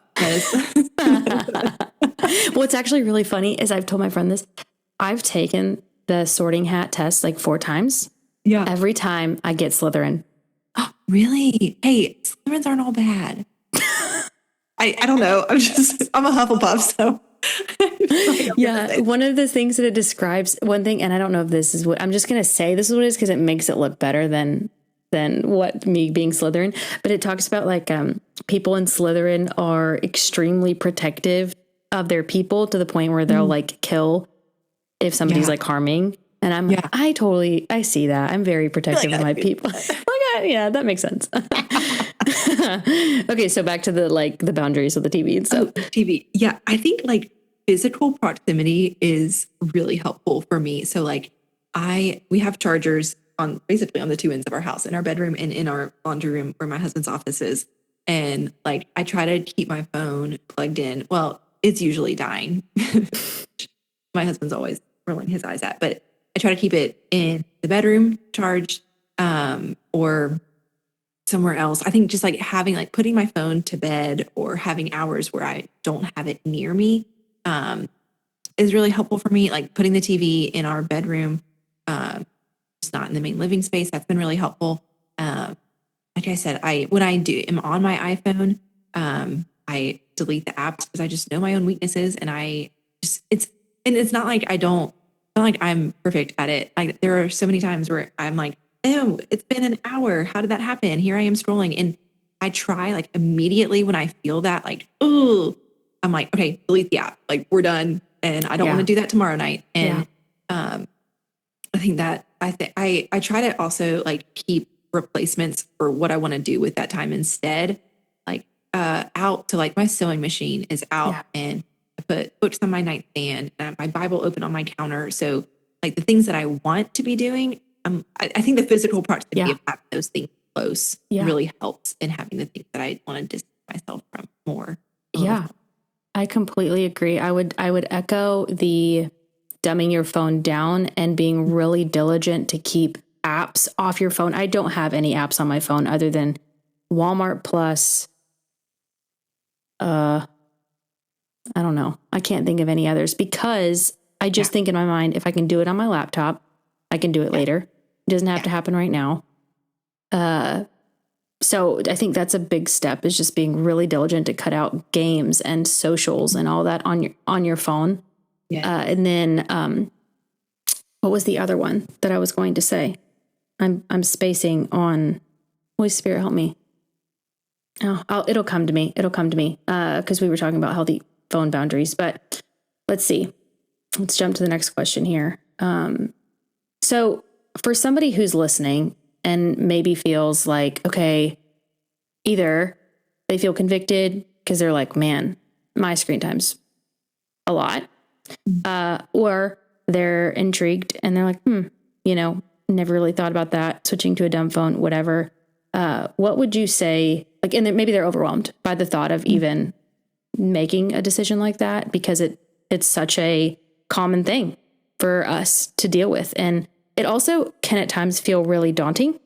What's actually really funny is I've told my friend this. I've taken the sorting hat test like 4 times. Yeah. Every time I get Slytherin. Oh, really? Hey, Slytherins aren't all bad. I don't know. I'm a Hufflepuff, so. Yeah. One of the things that it describes, one thing, and I don't know if this is what, I'm just going to say this is what it is because it makes it look better than what me being Slytherin. But it talks about like people in Slytherin are extremely protective of their people to the point where they'll like kill if somebody's like harming. And I see that. I'm very protective of my people. Yeah, that makes sense. Okay, so back to the boundaries of the TV and stuff. TV. Yeah, I think like physical proximity is really helpful for me. So like we have chargers basically on the 2 ends of our house, in our bedroom and in our laundry room where my husband's office is. And like I try to keep my phone plugged in. Well, it's usually dying. My husband's always rolling his eyes at, but I try to keep it in the bedroom charged, or somewhere else. I think just like putting my phone to bed or having hours where I don't have it near me, is really helpful for me. Like putting the TV in our bedroom, just not in the main living space. That's been really helpful. Like I said, when I am on my iPhone, I delete the apps because I just know my own weaknesses, and it's not like I'm perfect at it. Like there are so many times where I'm like, oh, it's been an hour. How did that happen? Here I am scrolling. And I try like immediately when I feel that like, oh, I'm like, okay, delete the app. Like we're done. And I don't want to do that tomorrow night. And I think that I try to also like keep replacements for what I want to do with that time instead. Like out to like my sewing machine is out, and I put books on my nightstand, and my Bible open on my counter. So like the things that I want to be doing, I think the physical proximity of having those things close really helps in having the things that I want to distance myself from more. Yeah, I completely agree. I would echo the dumbing your phone down and being really diligent to keep apps off your phone. I don't have any apps on my phone other than Walmart Plus. I don't know. I can't think of any others because I just think in my mind, if I can do it on my laptop, I can do it later. It doesn't have to happen right now. So I think that's a big step, is just being really diligent to cut out games and socials and all that on your phone. Yeah. And then, what was the other one that I was going to say? I'm spacing on. Holy Spirit, help me. Oh, it'll come to me. Because we were talking about healthy phone boundaries, but let's see. Let's jump to the next question here. So for somebody who's listening and maybe feels like, okay, either they feel convicted because they're like, man, my screen time's a lot, or they're intrigued and they're like, never really thought about that, switching to a dumb phone, whatever. What would you say? Like, and maybe they're overwhelmed by the thought of even making a decision like that, because it's such a common thing for us to deal with. And it also can at times feel really daunting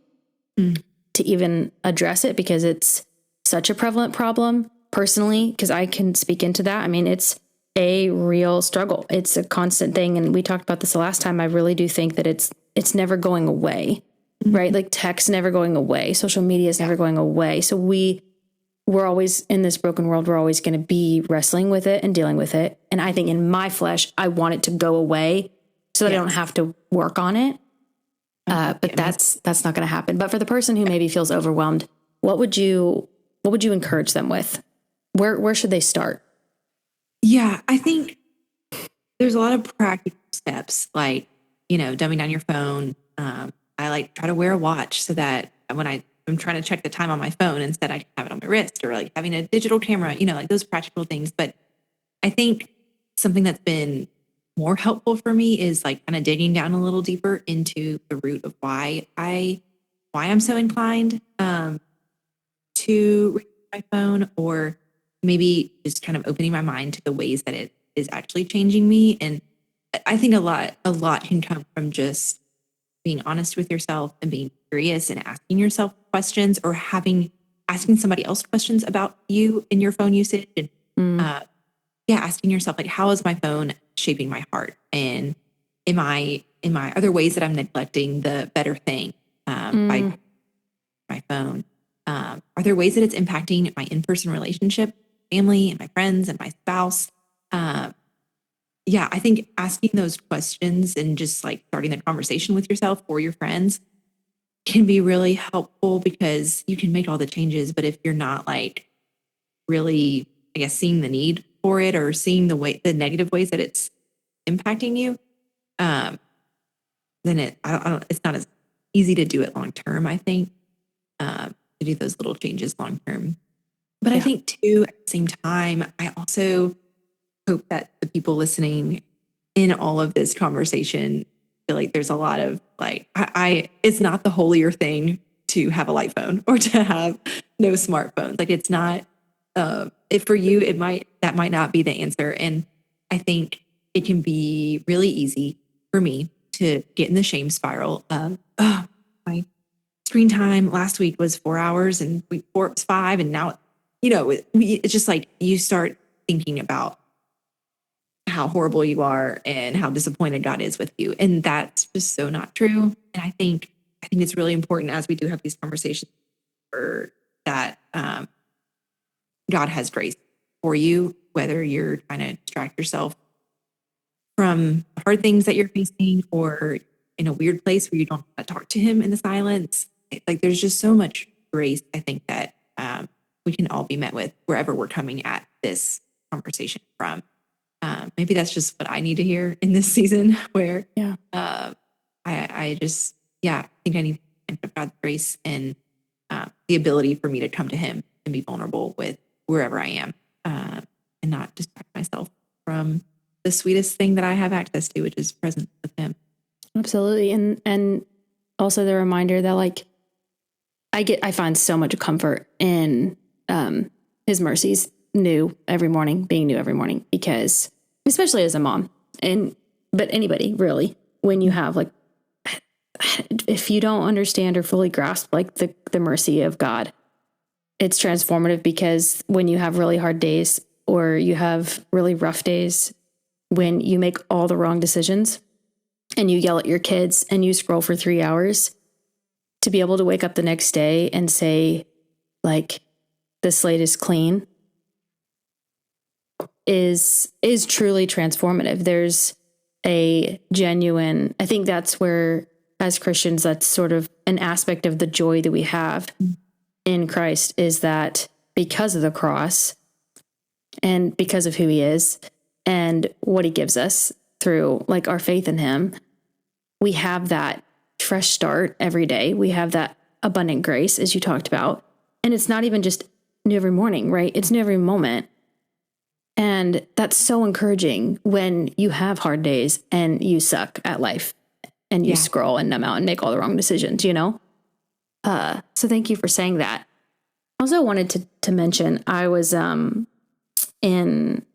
to even address it, because it's such a prevalent problem personally, because I can speak into that. I mean, it's a real struggle. It's a constant thing. And we talked about this the last time. I really do think that it's never going away, right? Like text never going away. Social media is never going away. So we're always in this broken world. We're always going to be wrestling with it and dealing with it. And I think in my flesh, I want it to go away so that I don't have to work on it. But that's not going to happen. But for the person who maybe feels overwhelmed, what would you encourage them with? Where should they start? Yeah, I think there's a lot of practical steps, like, dumbing down your phone. I try to wear a watch so that when I'm trying to check the time on my phone, instead I can have it on my wrist, or like having a digital camera, like those practical things. But I think something that's been more helpful for me is like kind of digging down a little deeper into the root of why I'm so inclined to reach my phone, or maybe just kind of opening my mind to the ways that it is actually changing me. And I think a lot can come from just being honest with yourself and being curious and asking yourself questions, or asking somebody else questions about you and your phone usage. And asking yourself, like, how is my phone shaping my heart? And am I are there ways that I'm neglecting the better thing by my phone? Are there ways that it's impacting my in-person relationship, family, and my friends and my spouse? I think asking those questions and just like starting the conversation with yourself or your friends can be really helpful, because you can make all the changes, but if you're not like really, I guess, seeing the need for it, or seeing the negative ways that it's impacting you, then it's not as easy to do it long term. I think to do those little changes long term. But I think too, at the same time, I also hope that the people listening in all of this conversation feel like there's a lot of like, it's not the holier thing to have a light phone or to have no smartphones. Like, it's not, if for you, that might not be the answer. And I think it can be really easy for me to get in the shame spiral of, my screen time last week was 4 hours and week 4 was 5. And now, it's just like you start thinking about how horrible you are and how disappointed God is with you. And that's just so not true. And I think it's really important, as we do have these conversations, for that God has grace for you, whether you're trying to distract yourself from hard things that you're facing, or in a weird place where you don't want to talk to him in the silence. Like, there's just so much grace, I think, that we can all be met with wherever we're coming at this conversation from. Maybe that's just what I need to hear in this season, where I just, think I need God's grace and the ability for me to come to him and be vulnerable with wherever I am, and not distract myself from the sweetest thing that I have access to, which is presence with him. Absolutely. And also the reminder that, like, I find so much comfort in his mercies being new every morning, because especially as a mom, but anybody really, when you have, like, if you don't understand or fully grasp like the mercy of God, it's transformative, because when you have really hard days or you have really rough days, when you make all the wrong decisions and you yell at your kids and you scroll for 3 hours, to be able to wake up the next day and say, like, the slate is clean is truly transformative. There's a genuine, I think that's where, as Christians, that's sort of an aspect of the joy that we have in Christ, is that because of the cross and because of who he is and what he gives us through like our faith in him, we have that fresh start every day. We have that abundant grace, as you talked about. And it's not even just new every morning, right? It's new every moment. And that's so encouraging when you have hard days and you suck at life and you scroll and numb out and make all the wrong decisions, you know? So thank you for saying that. I also wanted to mention, I was in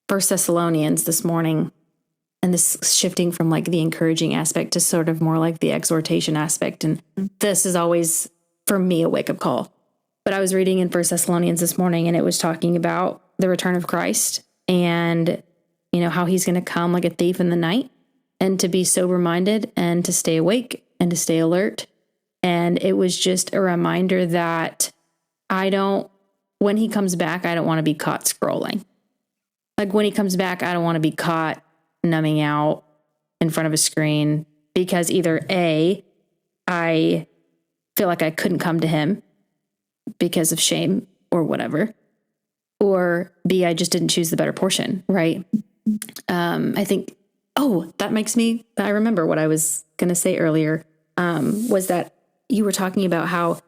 First Thessalonians this morning, and this shifting from like the encouraging aspect to sort of more like the exhortation aspect. And this is always, for me, a wake-up call. But I was reading in First Thessalonians this morning, and it was talking about the return of Christ and, you know, how he's going to come like a thief in the night, and to be sober-minded and to stay awake and to stay alert. And it was just a reminder that when he comes back, I don't want to be caught scrolling. Like when he comes back, I don't want to be caught numbing out in front of a screen, because either A, I feel like I couldn't come to him because of shame or whatever, or B, I just didn't choose the better portion, right? I think, I remember what I was going to say earlier, was that you were talking about how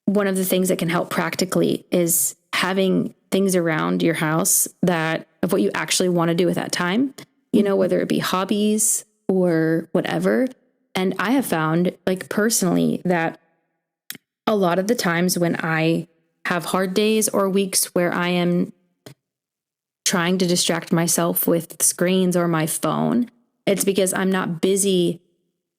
one of the things that can help practically is having things around your house of what you actually want to do with that time, you know, whether it be hobbies or whatever. And I have found, like, personally, that a lot of the times when I have hard days or weeks where I am trying to distract myself with screens or my phone, it's because I'm not busy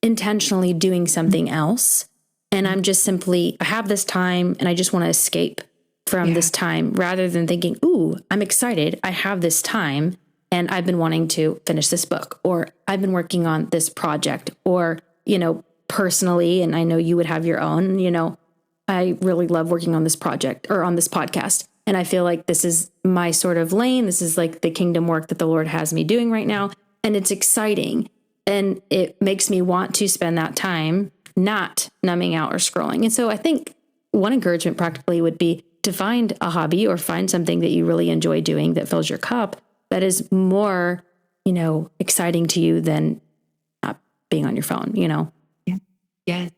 intentionally doing something else. And I'm just simply, I have this time and I just want to escape from this time, rather than thinking, ooh, I'm excited, I have this time and I've been wanting to finish this book, or I've been working on this project, or, you know, personally, and I know you would have your own, you know, I really love working on this project or on this podcast. And I feel like this is my sort of lane. This is like the kingdom work that the Lord has me doing right now. And it's exciting. And it makes me want to spend that time not numbing out or scrolling. And so I think one encouragement practically would be to find a hobby or find something that you really enjoy doing that fills your cup, that is more, you know, exciting to you than not being on your phone, you know? Yeah. Yes.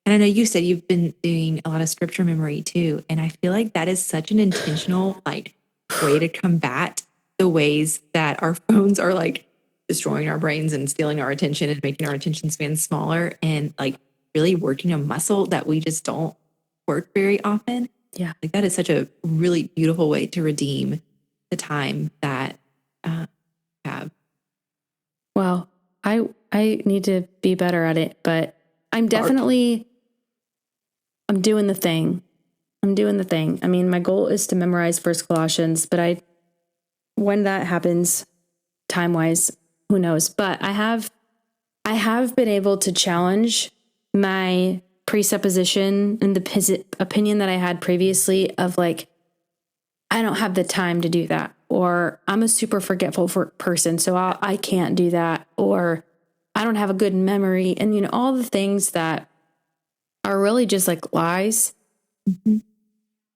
And I know you said you've been doing a lot of scripture memory too. And I feel like that is such an intentional, like, way to combat the ways that our phones are like destroying our brains and stealing our attention and making our attention span smaller, and like really working a muscle that we just don't work very often. Yeah. Like that is such a really beautiful way to redeem the time that have. Well, I need to be better at it, but I'm definitely, I'm doing the thing. I mean, my goal is to memorize First Colossians, but when that happens, time-wise, who knows? But I have been able to challenge my presupposition and the opinion that I had previously of like, I don't have the time to do that, or I'm a super forgetful person, so I can't do that, or I don't have a good memory, and, you know, all the things that are really just like lies,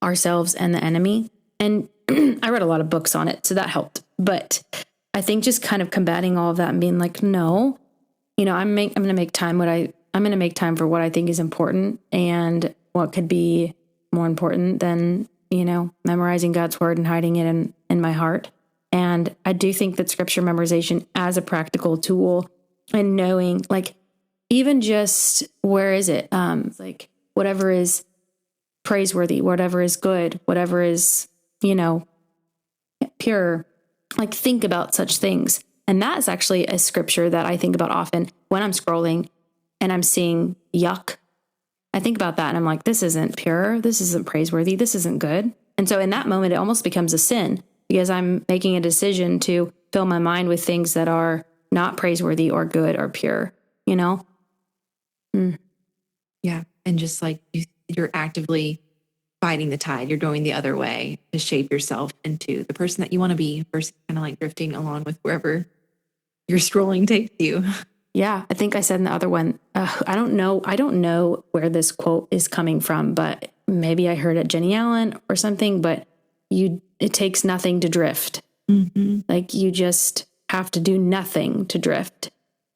ourselves and the enemy. And I read a lot of books on it, so that helped. But I think just kind of combating all of that and being like, no, you know, I'm going to make time I'm going to make time for what I think is important, and what could be more important than, you know, memorizing God's word and hiding it in my heart. And I do think that scripture memorization as a practical tool, and knowing, like, even just, where is it? Like, whatever is praiseworthy, whatever is good, whatever is, you know, pure, like, think about such things. And that is actually a scripture that I think about often when I'm scrolling and I'm seeing yuck. I think about that and I'm like, this isn't pure. This isn't praiseworthy. This isn't good. And so in that moment, it almost becomes a sin, because I'm making a decision to fill my mind with things that are not praiseworthy or good or pure, you know? Yeah. And just like you're actively fighting the tide, you're going the other way to shape yourself into the person that you want to be versus kind of like drifting along with wherever your scrolling takes you. Yeah. I think I said in the other one, I don't know where this quote is coming from, but maybe I heard it Jenny Allen or something, but it takes nothing to drift. Mm-hmm. Like you just have to do nothing to drift.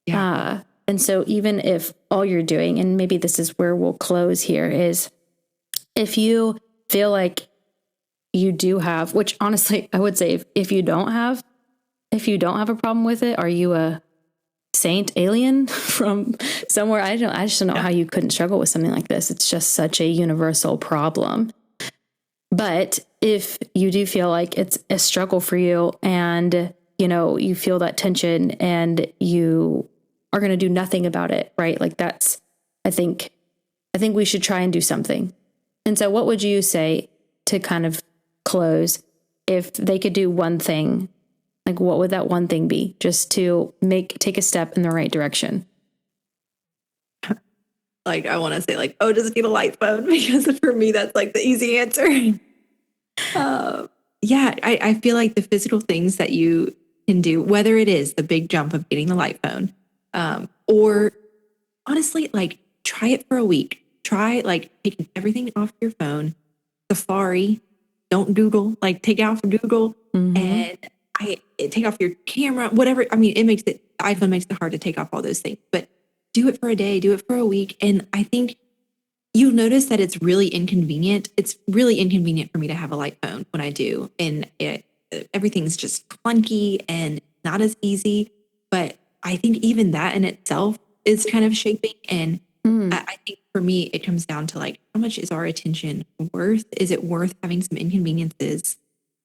Yeah. And so even if all you're doing, and maybe this is where we'll close here, is if you feel like you do have, which honestly, I would say if you don't have a problem with it, are you a saint alien from somewhere? I just don't know how you couldn't struggle with something like this. It's just such a universal problem. But if you do feel like it's a struggle for you and, you know, you feel that tension and you are going to do nothing about it, right? Like I think we should try and do something. And so what would you say to kind of close if they could do one thing? Like what would that one thing be just to take a step in the right direction? Like I want to say like, oh, just get a light phone because for me, that's like the easy answer. Yeah, I feel like the physical things that you can do, whether it is the big jump of getting the light phone, or honestly, like try it for a week. Try like taking everything off your phone, Safari, don't Google, like take it off of Google and take off your camera, whatever. I mean, iPhone makes it hard to take off all those things, but do it for a day, do it for a week. And I think you'll notice that it's really inconvenient. It's really inconvenient for me to have a light phone when I do. And everything's just clunky and not as easy. But I think even that in itself is kind of shaping. And I think for me, it comes down to like, how much is our attention worth? Is it worth having some inconveniences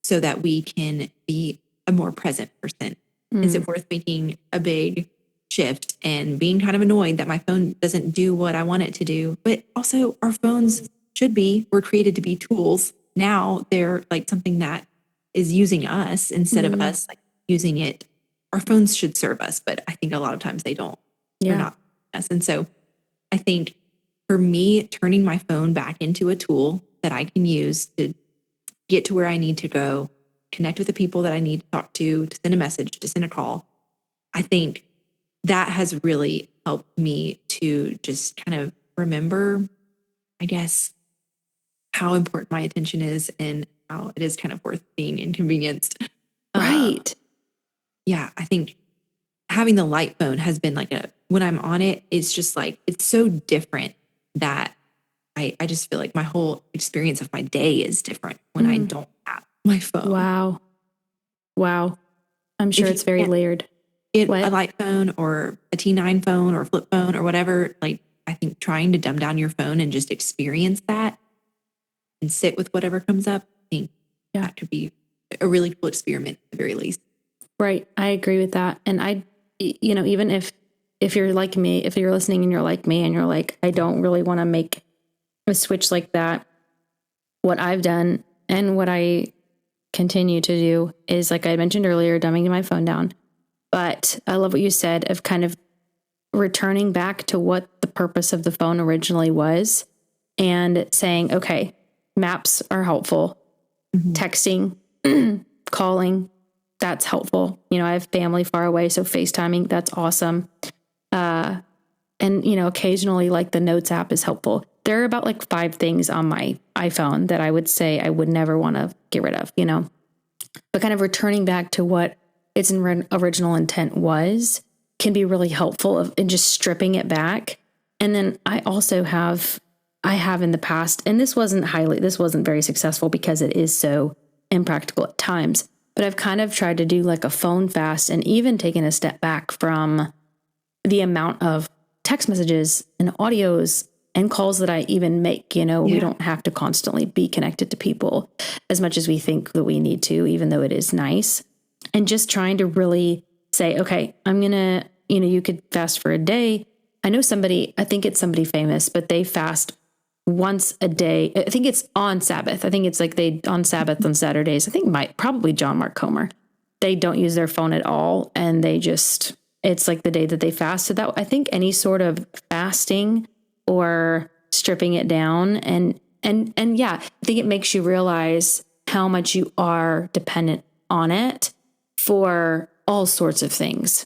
so that we can be a more present person? Is it worth making a big shift and being kind of annoyed that my phone doesn't do what I want it to do? But also our phones were created to be tools. Now they're like something that is using us instead of us like using it. Our phones should serve us, but I think a lot of times they don't. They're not us. And so I think for me, turning my phone back into a tool that I can use to get to where I need to go, connect with the people that I need to talk to send a message, to send a call, I think that has really helped me to just kind of remember, I guess, how important my attention is and how it is kind of worth being inconvenienced. Right. Yeah, I think having the light phone has been like when I'm on it, it's just like, it's so different that I just feel like my whole experience of my day is different when I don't have my phone. Wow. I'm sure it's very layered. A light phone or a T9 phone or a flip phone or whatever, like I think trying to dumb down your phone and just experience that and sit with whatever comes up, I think that could be a really cool experiment at the very least. Right. I agree with that. And even if you're like me, if you're listening and you're like me and you're like, I don't really want to make a switch like that, what I've done and what I continue to do is, like I mentioned earlier, dumbing my phone down. But I love what you said of kind of returning back to what the purpose of the phone originally was and saying, okay, maps are helpful. Texting, calling, that's helpful. You know, I have family far away, so FaceTiming, that's awesome. And, occasionally like the Notes app is helpful. There are about like 5 things on my iPhone that I would say I would never want to get rid of, but kind of returning back to what its original intent was can be really helpful in just stripping it back. And then I have in the past, and this wasn't very successful because it is so impractical at times, but I've kind of tried to do like a phone fast and even taken a step back from the amount of text messages and audios and calls that I even make. We don't have to constantly be connected to people as much as we think that we need to, even though it is nice. And just trying to really say, okay, I'm going to, you could fast for a day. I know I think it's somebody famous, but they fast once a day. I think it's on Sabbath. I think it's like on Sabbath on Saturdays. I think probably John Mark Comer. they don't use their phone at all, and it's like the day that they fast. So that, I think any sort of fasting or stripping it down and yeah, I think it makes you realize how much you are dependent on it for all sorts of things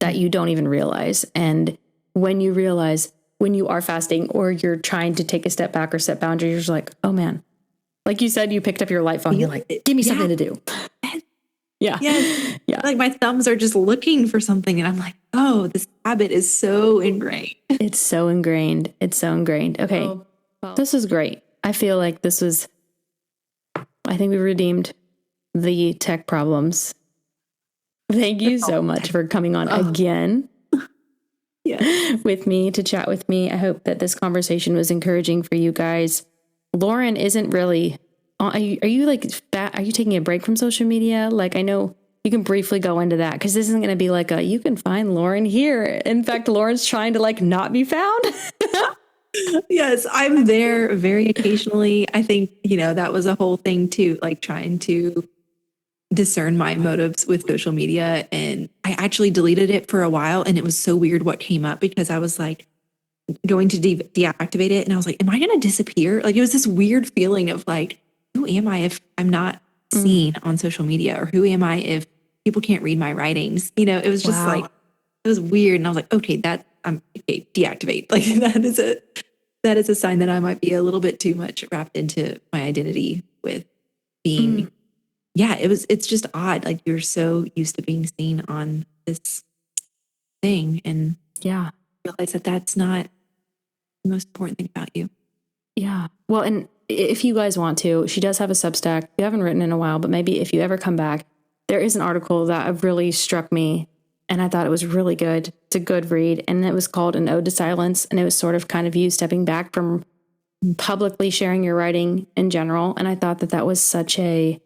that you don't even realize. And when you realize when you are fasting or you're trying to take a step back or set boundaries, you're just like, oh man, like you said, you picked up your light phone. You're like, give me something to do. Yeah. Yes. Yeah. Like my thumbs are just looking for something. And I'm like, oh, this habit is so ingrained. It's so ingrained. Okay. Well, this is great. I feel like I think we redeemed the tech problems. Thank you so much for coming on again with me to chat with me. I hope that this conversation was encouraging for you guys. Lauren isn't really, are you like that? Are you taking a break from social media? Like, I know you can briefly go into that because this isn't going to be like you can find Lauren here. In fact, Lauren's trying to like not be found. Yes, I'm there very occasionally. I think, that was a whole thing too, like trying to discern my motives with social media. And I actually deleted it for a while. And it was so weird what came up because I was like going to deactivate it. And I was like, am I going to disappear? Like, it was this weird feeling of like, who am I if I'm not seen on social media? Or who am I if people can't read my writings? It was just like, it was weird. And I was like, okay, deactivate. Like that is a sign that I might be a little bit too much wrapped into my identity with being, it's just odd. Like you're so used to being seen on this thing and realize that that's not the most important thing about you. Yeah. Well, and if you guys want to, she does have a Substack. You haven't written in a while, but maybe if you ever come back, there is an article that really struck me and I thought it was really good. It's a good read. And it was called An Ode to Silence. And it was sort of kind of you stepping back from publicly sharing your writing in general. And I thought that was such a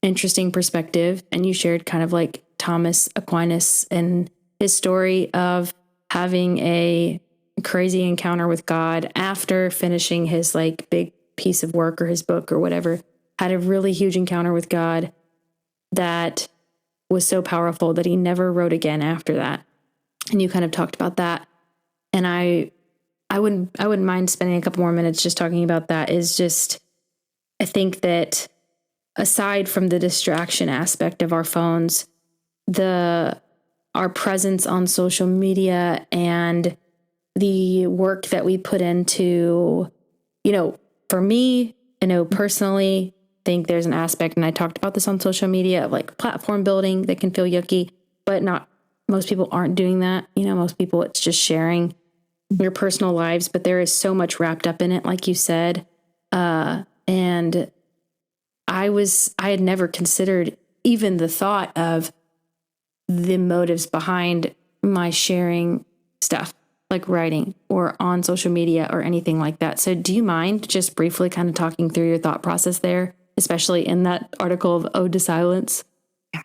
interesting perspective. And you shared kind of like Thomas Aquinas and his story of having a crazy encounter with God after finishing his like big piece of work or his book or whatever, had a really huge encounter with God that was so powerful that he never wrote again after that. And you kind of talked about that. And I wouldn't mind spending a couple more minutes just talking about that. Is just, I think that aside from the distraction aspect of our phones, our presence on social media and the work that we put into, for me, personally, think there's an aspect, and I talked about this on social media, of like platform building that can feel yucky, but most people aren't doing that. Most people, it's just sharing your personal lives, but there is so much wrapped up in it, like you said. And I had never considered even the thought of the motives behind my sharing stuff, like writing or on social media or anything like that. So do you mind just briefly kind of talking through your thought process there, especially in that article of Ode to Silence? Yeah.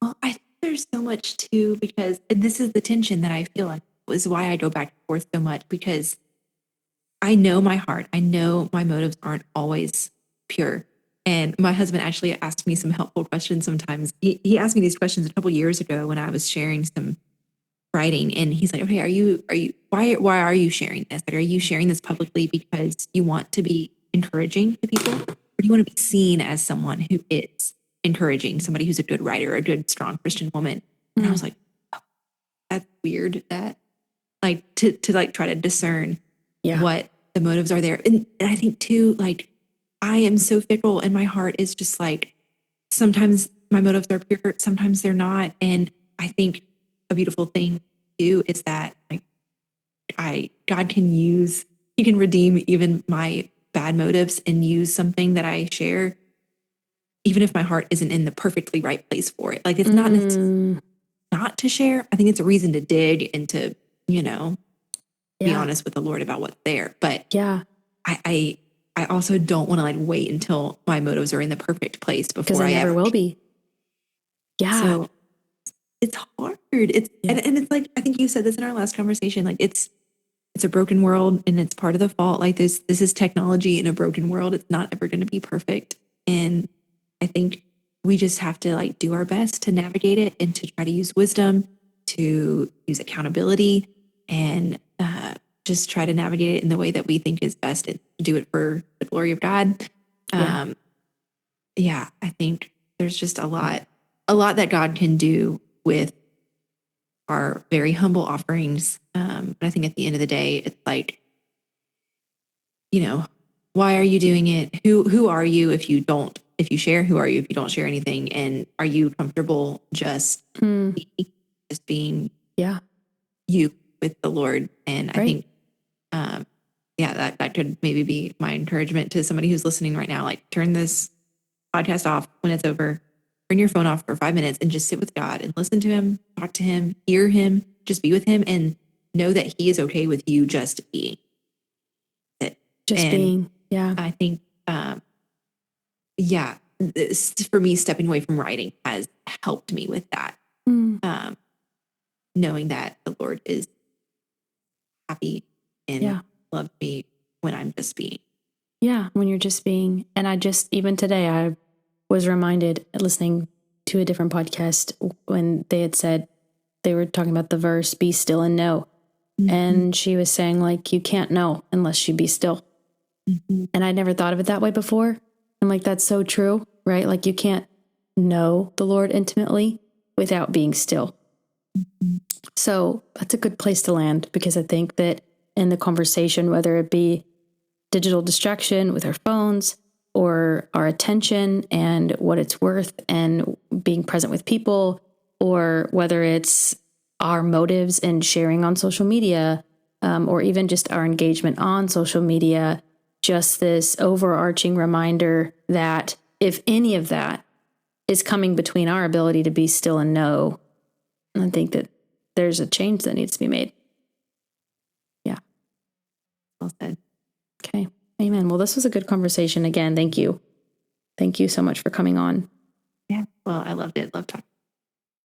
Well, I think there's so much too, because and this is the tension that I feel like is why I go back and forth so much, because I know my heart. I know my motives aren't always pure. And my husband actually asked me some helpful questions sometimes. He asked me these questions a couple years ago when I was sharing some writing, and he's like, okay, why are you sharing this? Like, are you sharing this publicly because you want to be encouraging to people? Or do you want to be seen as someone who is encouraging, somebody who's a good writer, a good, strong Christian woman? And I was like, oh, that's weird that like to like try to discern what the motives are there. And I think too, like, I am so fickle and my heart is just like, sometimes my motives are pure, sometimes they're not. And I think a beautiful thing too is that like God he can redeem even my bad motives and use something that I share, even if my heart isn't in the perfectly right place for it. Like it's not necessarily not to share. I think it's a reason to dig and to, be honest with the Lord about what's there. But I also don't want to like wait until my motives are in the perfect place before I never will be. Yeah. So it's hard. It's and it's like, I think you said this in our last conversation, like it's a broken world and it's part of the fault. Like this is technology in a broken world. It's not ever going to be perfect. And I think we just have to like do our best to navigate it and to try to use wisdom, to use accountability, and just try to navigate it in the way that we think is best and do it for the glory of God. I think there's just a lot that God can do with our very humble offerings. But I think at the end of the day, it's like, why are you doing it? Who are you if you share? Who are you if you don't share anything? And are you comfortable just being you with the Lord? And I think, that could maybe be my encouragement to somebody who's listening right now. Like, turn this podcast off when it's over. Turn your phone off for 5 minutes and just sit with God and listen to him, talk to him, hear him, just be with him, and know that he is okay with you just being. Being. Yeah. I think, for me, stepping away from writing has helped me with that. Knowing that the Lord is happy and loves me when I'm just being. Yeah, when you're just being. And even today, I was reminded listening to a different podcast when they had said, they were talking about the verse, be still and know. And she was saying, like, you can't know unless you be still. And I never thought of it that way before. I'm like, that's so true, right? Like, you can't know the Lord intimately without being still. So that's a good place to land, because I think that in the conversation, whether it be digital distraction with our phones or our attention and what it's worth and being present with people, or whether it's our motives in sharing on social media, or even just our engagement on social media, just this overarching reminder that if any of that is coming between our ability to be still and know, I think that there's a change that needs to be made. Yeah. Well said. Okay. Amen. Well, this was a good conversation. Again, thank you. Thank you so much for coming on. Yeah. Well, I loved it. Love talking.